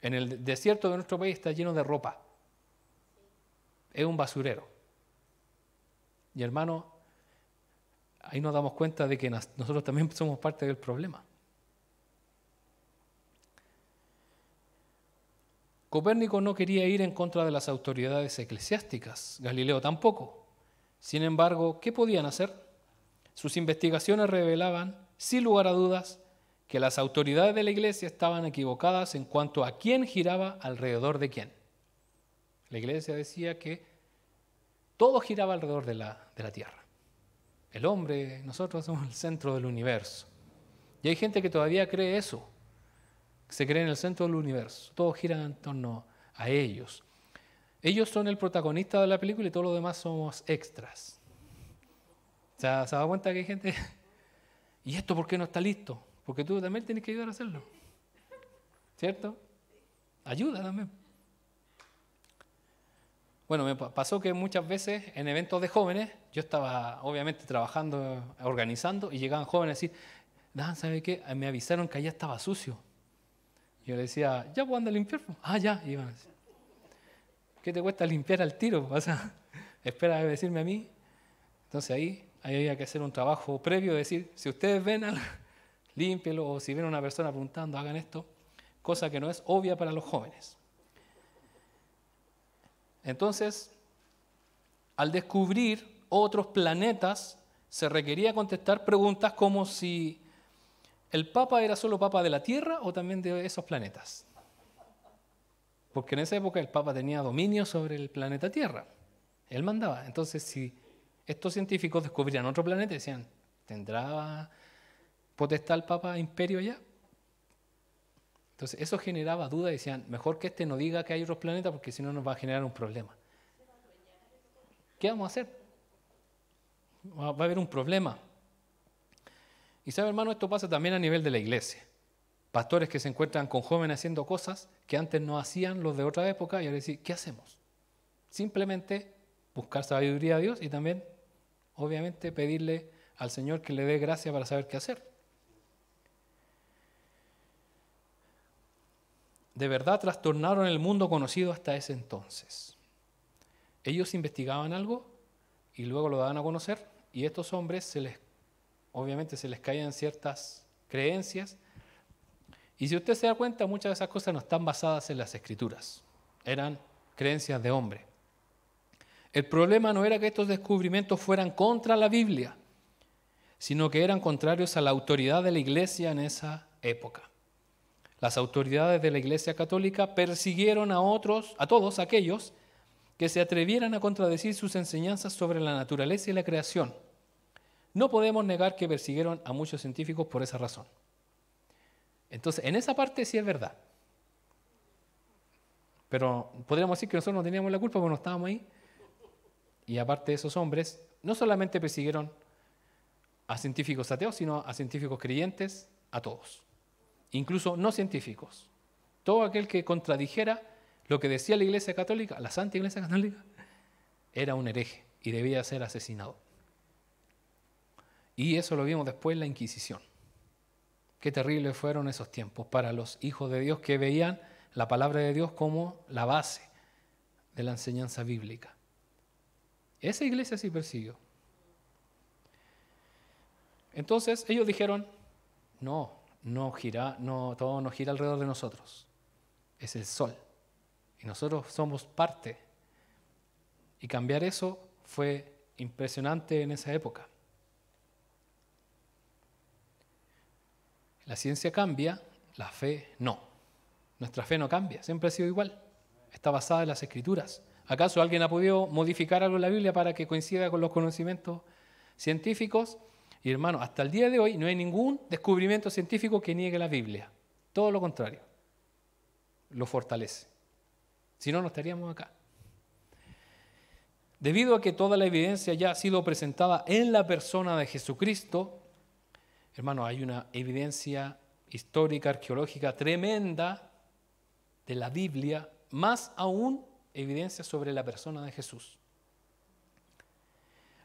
En el desierto de nuestro país está lleno de ropa. Es un basurero. Y hermano, ahí nos damos cuenta de que nosotros también somos parte del problema. Copérnico no quería ir en contra de las autoridades eclesiásticas, Galileo tampoco. Sin embargo, ¿qué podían hacer? Sus investigaciones revelaban, sin lugar a dudas, que las autoridades de la iglesia estaban equivocadas en cuanto a quién giraba alrededor de quién. La iglesia decía que todo giraba alrededor de la tierra. El hombre, nosotros somos el centro del universo. Y hay gente que todavía cree eso. Se cree en el centro del universo. Todo gira en torno a ellos. Ellos son el protagonista de la película y todos los demás somos extras. ¿Se ha dado cuenta que hay gente? ¿Y esto por qué no está listo? Porque tú también tienes que ayudar a hacerlo. ¿Cierto? Ayuda también. Bueno, me pasó que muchas veces en eventos de jóvenes, yo estaba obviamente trabajando, organizando, y llegaban jóvenes a decir, Dan, ¿sabe qué? Me avisaron que allá estaba sucio. Yo le decía, ya pues anda a limpiar. Ah, ya. Y iban a decir, ¿qué te cuesta limpiar al tiro? O sea, espera a decirme a mí. Entonces ahí había que hacer un trabajo previo, decir, si ustedes ven algo, límpielo, o si ven a una persona preguntando, hagan esto, cosa que no es obvia para los jóvenes. Entonces, al descubrir otros planetas, se requería contestar preguntas como si el Papa era solo Papa de la Tierra o también de esos planetas. Porque en esa época el Papa tenía dominio sobre el planeta Tierra. Él mandaba. Entonces, si estos científicos descubrían otro planeta, decían, ¿tendrá potestad el Papa imperio allá? Entonces, eso generaba duda y decían, mejor que este no diga que hay otros planetas porque si no nos va a generar un problema. ¿Qué vamos a hacer? Va a haber un problema. Y sabe, hermano, esto pasa también a nivel de la iglesia. Pastores que se encuentran con jóvenes haciendo cosas que antes no hacían los de otra época y ahora decir, ¿qué hacemos? Simplemente buscar sabiduría a Dios y también, obviamente, pedirle al Señor que le dé gracia para saber qué hacer. De verdad trastornaron el mundo conocido hasta ese entonces. Ellos investigaban algo y luego lo daban a conocer y a estos hombres obviamente se les caían ciertas creencias. Y si usted se da cuenta, muchas de esas cosas no están basadas en las Escrituras. Eran creencias de hombre. El problema no era que estos descubrimientos fueran contra la Biblia, sino que eran contrarios a la autoridad de la iglesia en esa época. Las autoridades de la Iglesia Católica persiguieron a todos aquellos que se atrevieran a contradecir sus enseñanzas sobre la naturaleza y la creación. No podemos negar que persiguieron a muchos científicos por esa razón. Entonces, en esa parte sí es verdad. Pero podríamos decir que nosotros no teníamos la culpa porque no estábamos ahí. Y aparte de esos hombres, no solamente persiguieron a científicos ateos, sino a científicos creyentes, a todos. Incluso no científicos. Todo aquel que contradijera lo que decía la Iglesia Católica, la Santa Iglesia Católica, era un hereje y debía ser asesinado. Y eso lo vimos después en la Inquisición. Qué terribles fueron esos tiempos para los hijos de Dios que veían la palabra de Dios como la base de la enseñanza bíblica. Esa iglesia sí persiguió. Entonces ellos dijeron, todo no gira alrededor de nosotros. Es el sol. Y nosotros somos parte. Y cambiar eso fue impresionante en esa época. La ciencia cambia, la fe no. Nuestra fe no cambia, siempre ha sido igual. Está basada en las Escrituras. ¿Acaso alguien ha podido modificar algo en la Biblia para que coincida con los conocimientos científicos? Y hermano, hasta el día de hoy no hay ningún descubrimiento científico que niegue la Biblia. Todo lo contrario, lo fortalece. Si no, no estaríamos acá. Debido a que toda la evidencia ya ha sido presentada en la persona de Jesucristo, hermano, hay una evidencia histórica, arqueológica tremenda de la Biblia, más aún evidencia sobre la persona de Jesús.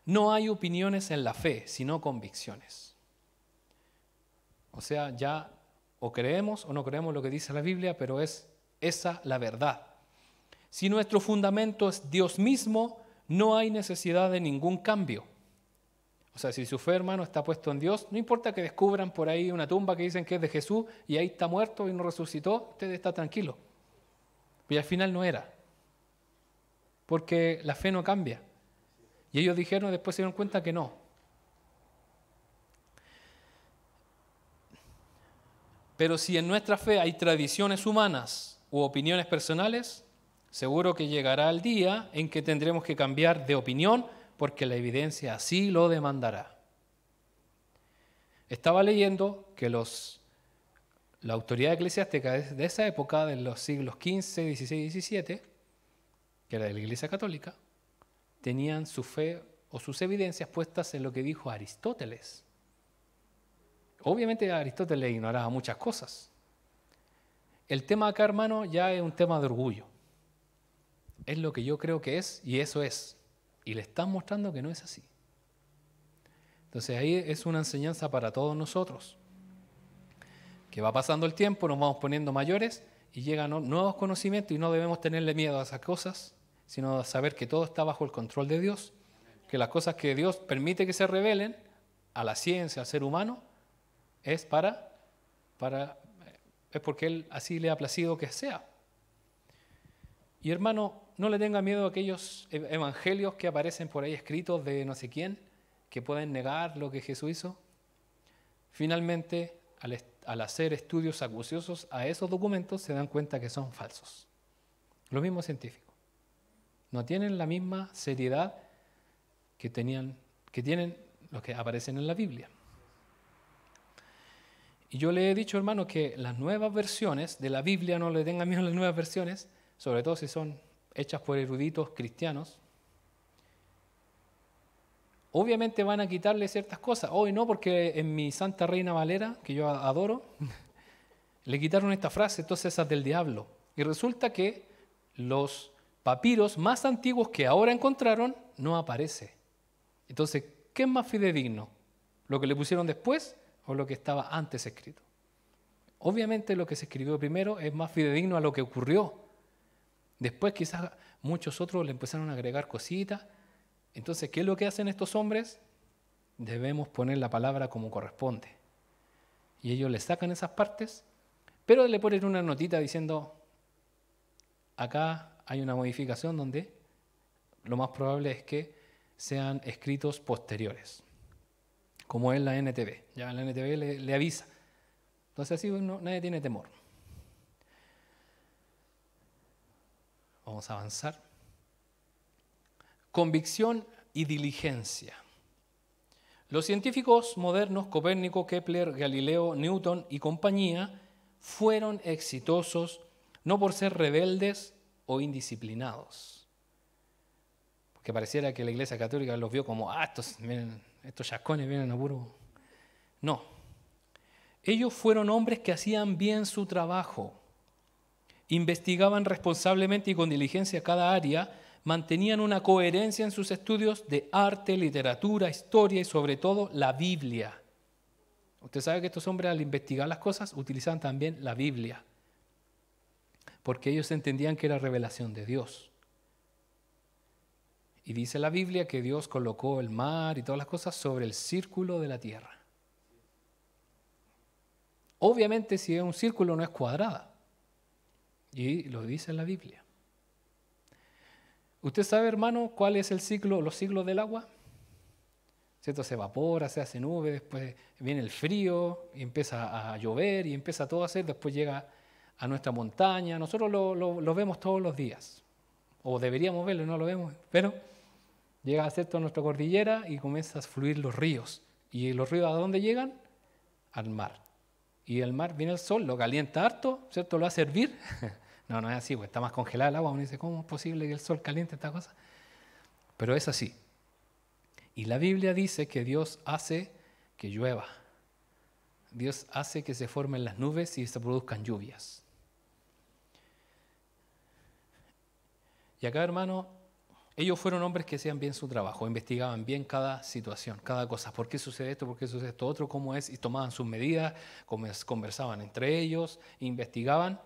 No hay opiniones en la fe, sino convicciones. O sea, ya o creemos o no creemos lo que dice la Biblia, pero es esa la verdad. Si nuestro fundamento es Dios mismo, no hay necesidad de ningún cambio. O sea, si su fe, hermano, está puesto en Dios, no importa que descubran por ahí una tumba que dicen que es de Jesús y ahí está muerto y no resucitó, usted está tranquilo. Pero al final no era. Porque la fe no cambia. Y ellos dijeron, después se dieron cuenta que no. Pero si en nuestra fe hay tradiciones humanas u opiniones personales, seguro que llegará el día en que tendremos que cambiar de opinión porque la evidencia así lo demandará. Estaba leyendo que la autoridad eclesiástica de esa época, de los siglos XV, XVI y XVII, que era de la Iglesia Católica, tenían su fe o sus evidencias puestas en lo que dijo Aristóteles. Obviamente Aristóteles ignoraba muchas cosas. El tema acá, hermano, ya es un tema de orgullo. Es lo que yo creo que es y eso es. Y le están mostrando que no es así. Entonces ahí es una enseñanza para todos nosotros. Que va pasando el tiempo, nos vamos poniendo mayores y llegan nuevos conocimientos y no debemos tenerle miedo a esas cosas, sino saber que todo está bajo el control de Dios, que las cosas que Dios permite que se revelen a la ciencia, al ser humano, es es porque Él así le ha placido que sea. Y hermano, no le tenga miedo a aquellos evangelios que aparecen por ahí escritos de no sé quién, que pueden negar lo que Jesús hizo. Finalmente, al hacer estudios acuciosos a esos documentos, se dan cuenta que son falsos. Los mismos científicos. No tienen la misma seriedad que tienen los que aparecen en la Biblia. Y yo le he dicho, hermano, que las nuevas versiones de la Biblia, no le tengan miedo a las nuevas versiones, sobre todo si son hechas por eruditos cristianos, obviamente van a quitarle ciertas cosas. Hoy no, porque en mi Santa Reina Valera, que yo adoro, le quitaron esta frase, entonces esa es del diablo. Y resulta que los papiros más antiguos que ahora encontraron no aparece. Entonces, ¿qué es más fidedigno? ¿Lo que le pusieron después o lo que estaba antes escrito? Obviamente lo que se escribió primero es más fidedigno a lo que ocurrió. Después quizás muchos otros le empezaron a agregar cositas. Entonces, ¿qué es lo que hacen estos hombres? Debemos poner la palabra como corresponde. Y ellos le sacan esas partes, pero le ponen una notita diciendo, acá hay una modificación donde lo más probable es que sean escritos posteriores, como es la NTV. Ya la NTV le avisa. Entonces así nadie tiene temor. Vamos a avanzar. Convicción y diligencia. Los científicos modernos, Copérnico, Kepler, Galileo, Newton y compañía, fueron exitosos no por ser rebeldes o indisciplinados. Porque pareciera que la Iglesia Católica los vio como, estos chascones vienen a puro. No. Ellos fueron hombres que hacían bien su trabajo, investigaban responsablemente y con diligencia cada área, mantenían una coherencia en sus estudios de arte, literatura, historia y sobre todo la Biblia. Usted sabe que estos hombres al investigar las cosas utilizaban también la Biblia, porque ellos entendían que era revelación de Dios. Y dice la Biblia que Dios colocó el mar y todas las cosas sobre el círculo de la tierra. Obviamente si es un círculo no es cuadrada. Y lo dice la Biblia. ¿Usted sabe, hermano, cuál es los ciclos del agua? ¿cierto? Se evapora, se hace nube, después viene el frío y empieza a llover y empieza todo a hacer, después llega a nuestra montaña. Nosotros lo vemos todos los días, o deberíamos verlo, no lo vemos, pero llega a ser toda nuestra cordillera y comienza a fluir los ríos. ¿Y los ríos a dónde llegan? Al mar. Y el mar viene el sol, lo calienta harto, ¿cierto? Lo hace hervir. No, no es así, pues está más congelada el agua. Uno dice, ¿cómo es posible que el sol caliente esta cosa? Pero es así. Y la Biblia dice que Dios hace que llueva. Dios hace que se formen las nubes y se produzcan lluvias. Y acá, hermano, ellos fueron hombres que hacían bien su trabajo, investigaban bien cada situación, cada cosa. ¿Por qué sucede esto? ¿Por qué sucede esto otro? ¿Cómo es? Y tomaban sus medidas, conversaban entre ellos, investigaban.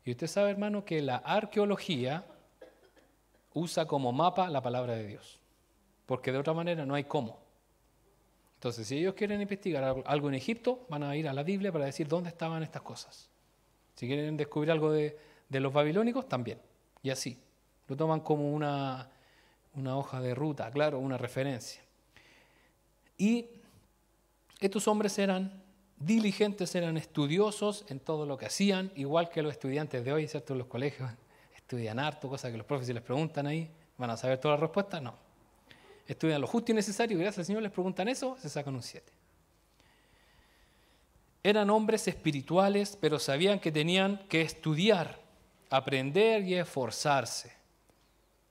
Y usted sabe, hermano, que la arqueología usa como mapa la palabra de Dios, porque de otra manera no hay cómo. Entonces, si ellos quieren investigar algo en Egipto, van a ir a la Biblia para decir dónde estaban estas cosas. Si quieren descubrir algo de los babilónicos, también. Y así. Lo toman como una hoja de ruta, claro, una referencia. Y estos hombres eran diligentes, eran estudiosos en todo lo que hacían, igual que los estudiantes de hoy, ¿cierto? En los colegios estudian harto, cosas que los profes si les preguntan ahí, ¿van a saber todas las respuestas? No. Estudian lo justo y necesario y gracias al Señor les preguntan eso, se sacan un 7. Eran hombres espirituales, pero sabían que tenían que estudiar, aprender y esforzarse.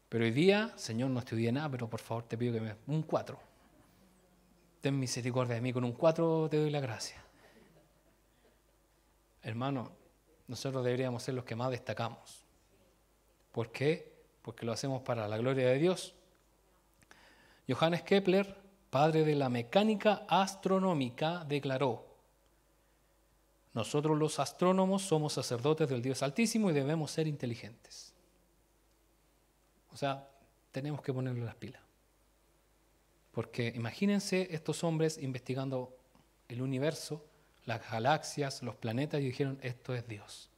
Pero hoy día, Señor, no estudié nada, pero por favor te pido que un 4. Ten misericordia de mí, con un 4 te doy la gracia. Hermano, nosotros deberíamos ser los que más destacamos. ¿Por qué? Porque lo hacemos para la gloria de Dios. Johannes Kepler, padre de la mecánica astronómica, declaró: nosotros los astrónomos somos sacerdotes del Dios Altísimo y debemos ser inteligentes. O sea, tenemos que ponerle las pilas. Porque imagínense estos hombres investigando el universo, las galaxias, los planetas, y dijeron, esto es Dios.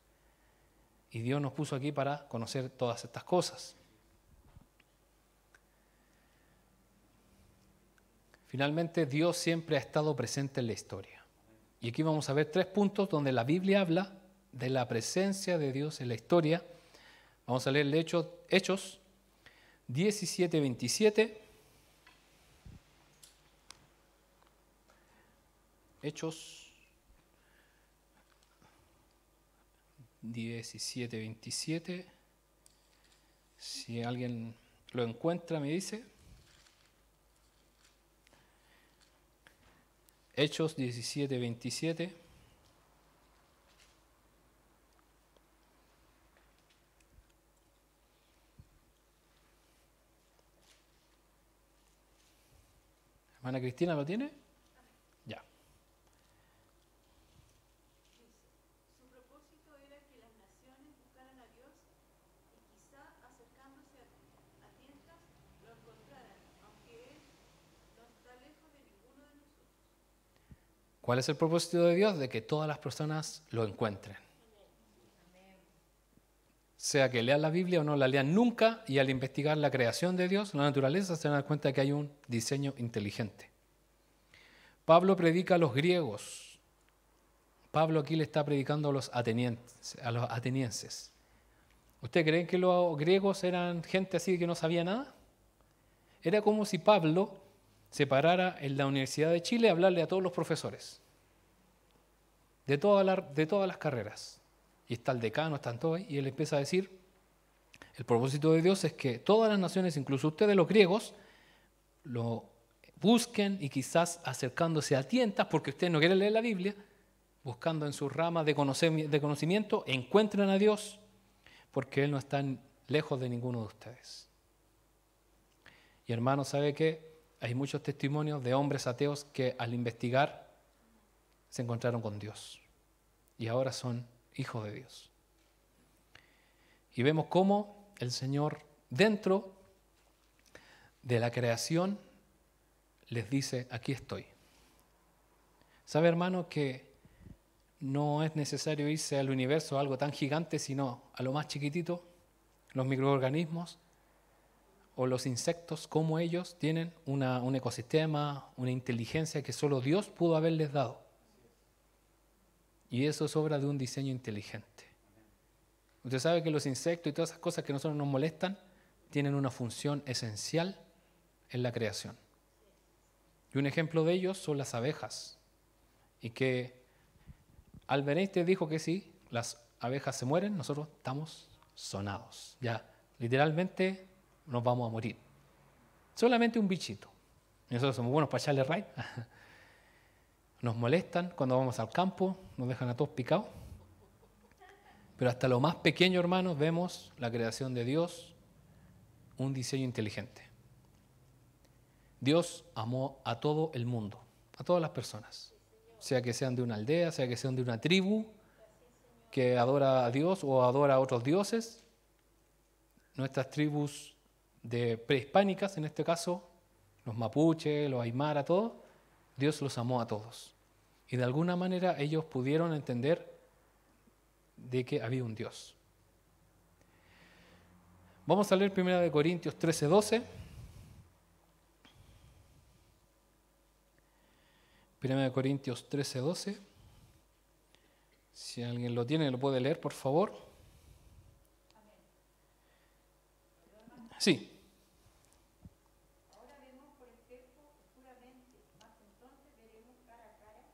Y Dios nos puso aquí para conocer todas estas cosas. Finalmente, Dios siempre ha estado presente en la historia. Y aquí vamos a ver 3 puntos donde la Biblia habla de la presencia de Dios en la historia. Vamos a leer Hechos 17:27. Hechos 17:27. Si alguien lo encuentra, me dice. Hechos 17:27. Hermana Cristina, ¿lo tiene? Ya. Su propósito era que las naciones buscaran a Dios y quizá acercándose a tientas lo encontraran, aunque Él no está lejos de ninguno de nosotros. ¿Cuál es el propósito de Dios? De que todas las personas lo encuentren. Sea que lean la Biblia o no la lean nunca, y al investigar la creación de Dios, la naturaleza, se dan cuenta que hay un diseño inteligente. Pablo predica a los griegos. Pablo aquí le está predicando a los atenienses. ¿Usted cree que los griegos eran gente así que no sabía nada? Era como si Pablo se parara en la Universidad de Chile a hablarle a todos los profesores de todas las carreras. Y está el decano, están todos ahí, y él empieza a decir, el propósito de Dios es que todas las naciones, incluso ustedes los griegos, lo busquen y quizás acercándose a tientas, porque ustedes no quieren leer la Biblia, buscando en sus ramas de conocimiento, encuentren a Dios, porque Él no está lejos de ninguno de ustedes. Y hermano, ¿sabe qué? Hay muchos testimonios de hombres ateos que al investigar se encontraron con Dios y ahora son hijos de Dios. Y vemos cómo el Señor, dentro de la creación, les dice, aquí estoy. ¿Sabe, hermano, que no es necesario irse al universo, a algo tan gigante, sino a lo más chiquitito, los microorganismos, o los insectos, cómo ellos tienen un ecosistema, una inteligencia que solo Dios pudo haberles dado. Y eso es obra de un diseño inteligente. Usted sabe que los insectos y todas esas cosas que a nosotros nos molestan tienen una función esencial en la creación. Y un ejemplo de ellos son las abejas. Y que Albert Einstein dijo que si las abejas se mueren, nosotros estamos sonados. Ya, literalmente nos vamos a morir. Solamente un bichito. Y nosotros somos buenos para echarle raid. Nos molestan cuando vamos al campo, nos dejan a todos picados. Pero hasta lo más pequeño, hermanos, vemos la creación de Dios, un diseño inteligente. Dios amó a todo el mundo, a todas las personas, sea que sean de una aldea, sea que sean de una tribu que adora a Dios o adora a otros dioses. Nuestras tribus prehispánicas, en este caso, los mapuches, los aymara, todos, Dios los amó a todos. Y de alguna manera ellos pudieron entender de que había un Dios. Vamos a leer 1 Corintios 13:12. 1 Corintios 13:12. Si alguien lo tiene, lo puede leer, por favor. Sí. Ahora vemos por espejo oscuramente, mas entonces veremos cara a cara.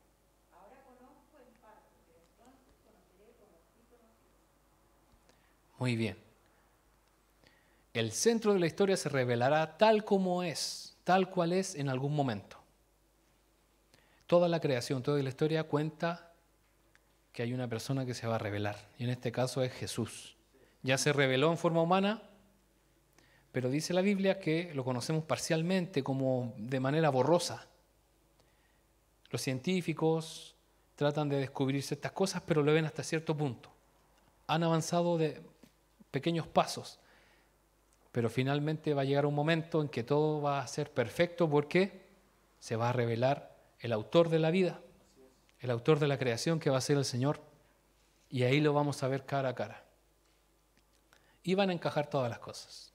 Ahora conozco en parte, pero entonces conoceré como fui conocido. Muy bien. El centro de la historia se revelará tal como es, tal cual es en algún momento. Toda la creación, toda la historia cuenta que hay una persona que se va a revelar. Y en este caso es Jesús. Ya se reveló en forma humana, pero dice la Biblia que lo conocemos parcialmente, como de manera borrosa. Los científicos tratan de descubrir ciertas cosas, pero lo ven hasta cierto punto. Han avanzado de pequeños pasos, pero finalmente va a llegar un momento en que todo va a ser perfecto porque se va a revelar el autor de la vida, el autor de la creación, que va a ser el Señor, y ahí lo vamos a ver cara a cara. Y van a encajar todas las cosas.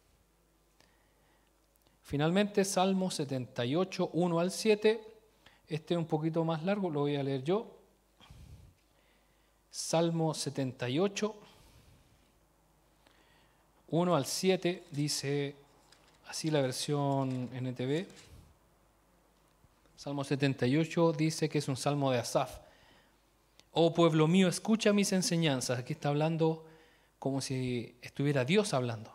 Finalmente, Salmo 78, 1 al 7. Este es un poquito más largo, lo voy a leer yo. Salmo 78, 1 al 7, dice así la versión NTV. Salmo 78 dice que es un salmo de Asaf. Oh pueblo mío, escucha mis enseñanzas. Aquí está hablando como si estuviera Dios hablando.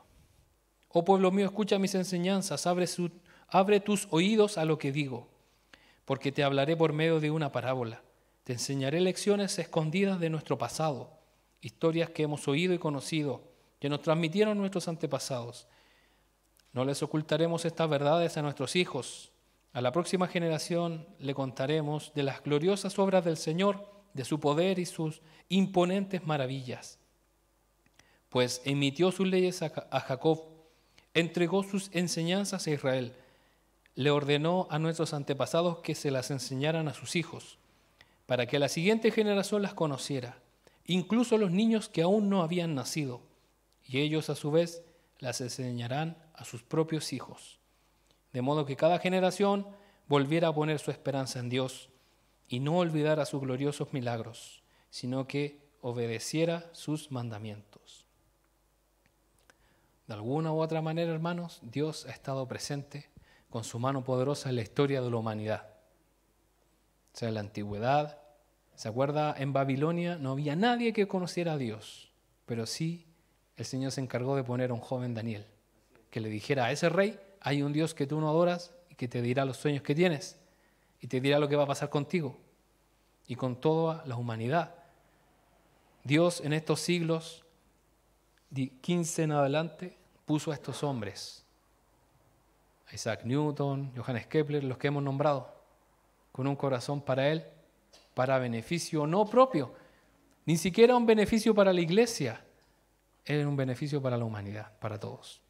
Oh pueblo mío, escucha mis enseñanzas, abre tus oídos a lo que digo, porque te hablaré por medio de una parábola. Te enseñaré lecciones escondidas de nuestro pasado, historias que hemos oído y conocido, que nos transmitieron nuestros antepasados. No les ocultaremos estas verdades a nuestros hijos. A la próxima generación le contaremos de las gloriosas obras del Señor, de su poder y sus imponentes maravillas. Pues emitió sus leyes a Jacob, entregó sus enseñanzas a Israel, le ordenó a nuestros antepasados que se las enseñaran a sus hijos, para que la siguiente generación las conociera, incluso los niños que aún no habían nacido, y ellos a su vez las enseñarán a sus propios hijos, de modo que cada generación volviera a poner su esperanza en Dios y no olvidara sus gloriosos milagros, sino que obedeciera sus mandamientos. De alguna u otra manera, hermanos, Dios ha estado presente con su mano poderosa en la historia de la humanidad. O sea, en la antigüedad, ¿se acuerda? En Babilonia no había nadie que conociera a Dios, pero sí el Señor se encargó de poner a un joven Daniel, que le dijera a ese rey, hay un Dios que tú no adoras y que te dirá los sueños que tienes y te dirá lo que va a pasar contigo y con toda la humanidad. Dios en estos siglos 15 en adelante puso a estos hombres, a Isaac Newton, Johannes Kepler, los que hemos nombrado, con un corazón para Él, para beneficio no propio, ni siquiera un beneficio para la iglesia, era un beneficio para la humanidad, para todos.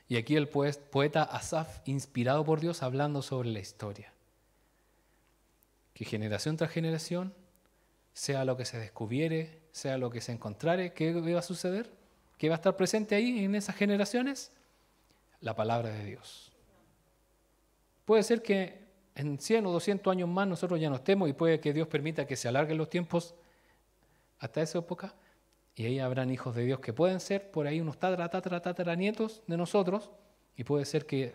Y aquí el poeta Asaf, inspirado por Dios, hablando sobre la historia. Que generación tras generación, sea lo que se descubriere, sea lo que se encontrare, ¿qué va a suceder? ¿Qué va a estar presente ahí en esas generaciones? la palabra de Dios. Puede ser que en 100 o 200 años más nosotros ya no estemos y puede que Dios permita que se alarguen los tiempos hasta esa época y ahí habrán hijos de Dios que pueden ser por ahí unos tataranietos de nosotros y puede ser que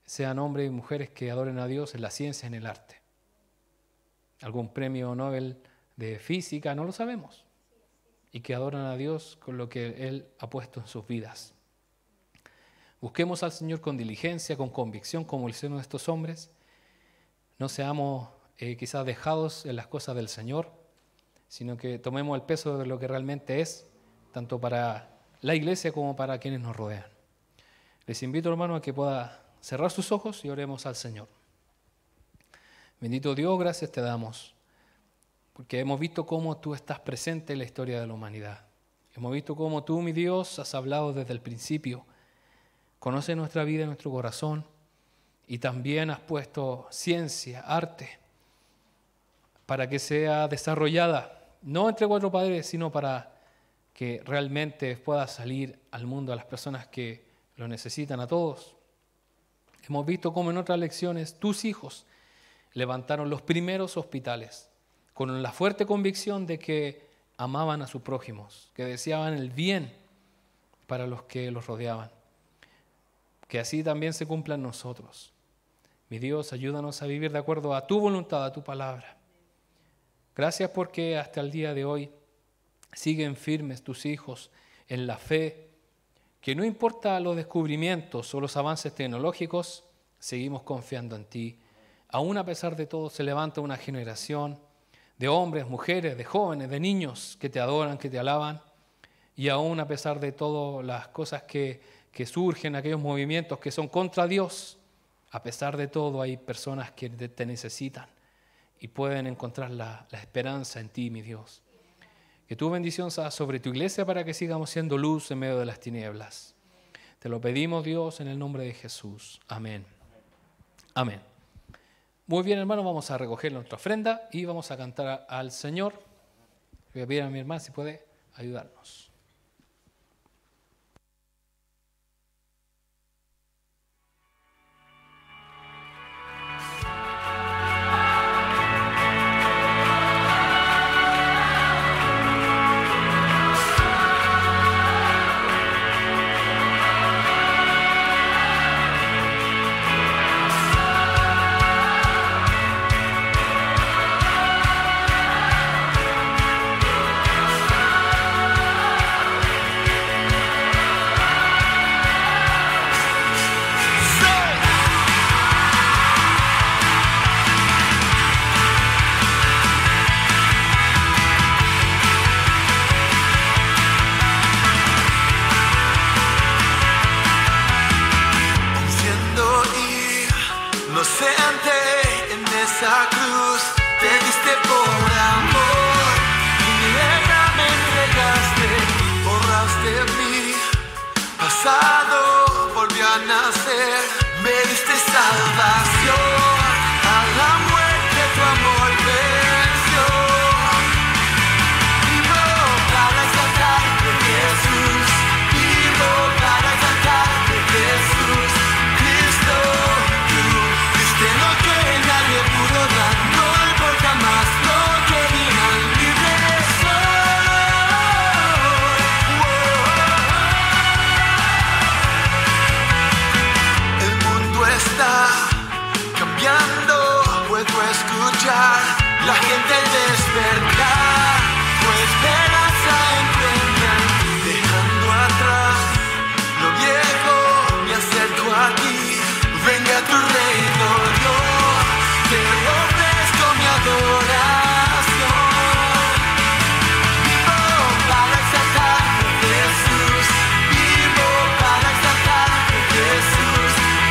sean hombres y mujeres que adoren a Dios en la ciencia, en el arte. Algún premio Nobel de física, no lo sabemos. Y que adoran a Dios con lo que Él ha puesto en sus vidas. Busquemos al Señor con diligencia, con convicción, como lo hicieron estos hombres. No seamos quizás dejados en las cosas del Señor, sino que tomemos el peso de lo que realmente es, tanto para la iglesia como para quienes nos rodean. Les invito, hermano, a que pueda cerrar sus ojos y oremos al Señor. Bendito Dios, gracias te damos, porque hemos visto cómo tú estás presente en la historia de la humanidad. Hemos visto cómo tú, mi Dios, has hablado desde el principio. Conoces nuestra vida y nuestro corazón y también has puesto ciencia, arte, para que sea desarrollada, no entre cuatro paredes, sino para que realmente pueda salir al mundo a las personas que lo necesitan, a todos. Hemos visto cómo en otras lecciones tus hijos levantaron los primeros hospitales con la fuerte convicción de que amaban a sus prójimos, que deseaban el bien para los que los rodeaban. Que así también se cumpla en nosotros. Mi Dios, ayúdanos a vivir de acuerdo a tu voluntad, a tu palabra. Gracias porque hasta el día de hoy siguen firmes tus hijos en la fe, que no importa los descubrimientos o los avances tecnológicos, seguimos confiando en ti. Aún a pesar de todo se levanta una generación de hombres, mujeres, de jóvenes, de niños que te adoran, que te alaban. Y aún a pesar de todas las cosas que surgen, aquellos movimientos que son contra Dios, a pesar de todo hay personas que te necesitan y pueden encontrar la esperanza en ti, mi Dios. Que tu bendición sea sobre tu iglesia para que sigamos siendo luz en medio de las tinieblas. Te lo pedimos, Dios, en el nombre de Jesús. Amén. Amén. Muy bien, hermano, vamos a recoger nuestra ofrenda y vamos a cantar al Señor. Voy a pedir a mi hermana si puede ayudarnos.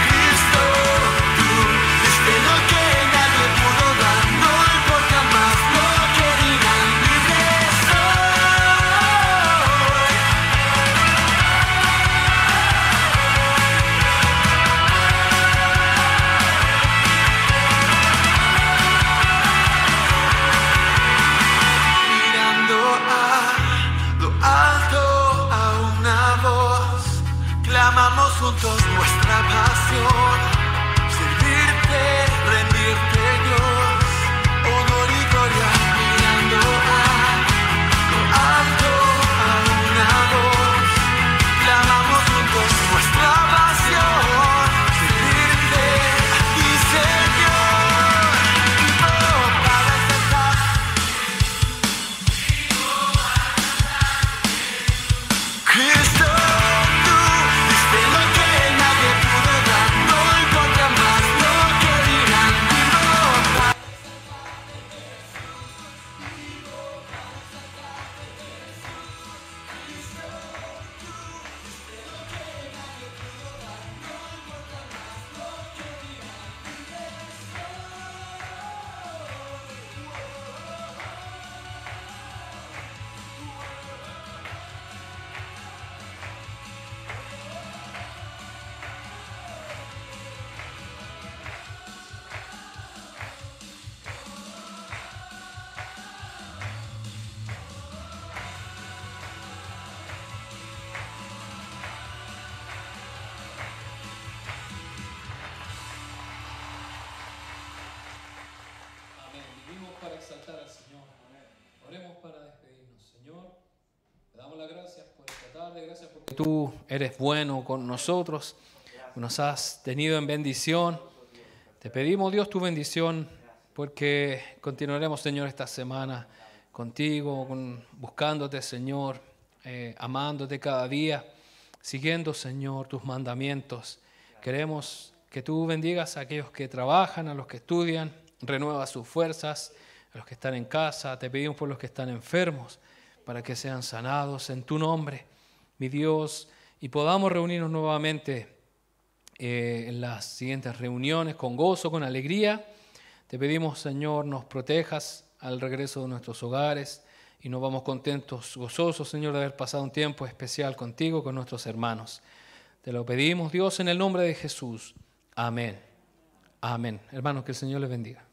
Cristo, tú diste lo que nadie pudo dar, no importa más. amamos juntos nuestra pasión, servirte, rendirte Dios, honor y gloria mirando lo alto a una voz. Clamamos juntos nuestra pasión, servirte a ti Señor. Vivo para exaltar, Cristo. Amén. Vivimos para exaltar al Señor. Oremos para despedirnos. Señor, te damos las gracias por esta tarde. Gracias porque tú eres bueno con nosotros. Nos has tenido en bendición. Te pedimos, Dios, tu bendición, porque continuaremos, Señor, esta semana contigo, buscándote, Señor, amándote cada día, siguiendo, Señor, tus mandamientos. Queremos que tú bendigas a aquellos que trabajan, a los que estudian, renueva sus fuerzas, a los que están en casa. Te pedimos por los que están enfermos, para que sean sanados en tu nombre, mi Dios, y podamos reunirnos nuevamente en las siguientes reuniones con gozo, con alegría. Te pedimos, Señor, nos protejas al regreso de nuestros hogares y nos vamos contentos, gozosos, Señor, de haber pasado un tiempo especial contigo, con nuestros hermanos. Te lo pedimos, Dios, en el nombre de Jesús. Amén. Amén. Hermanos, que el Señor les bendiga.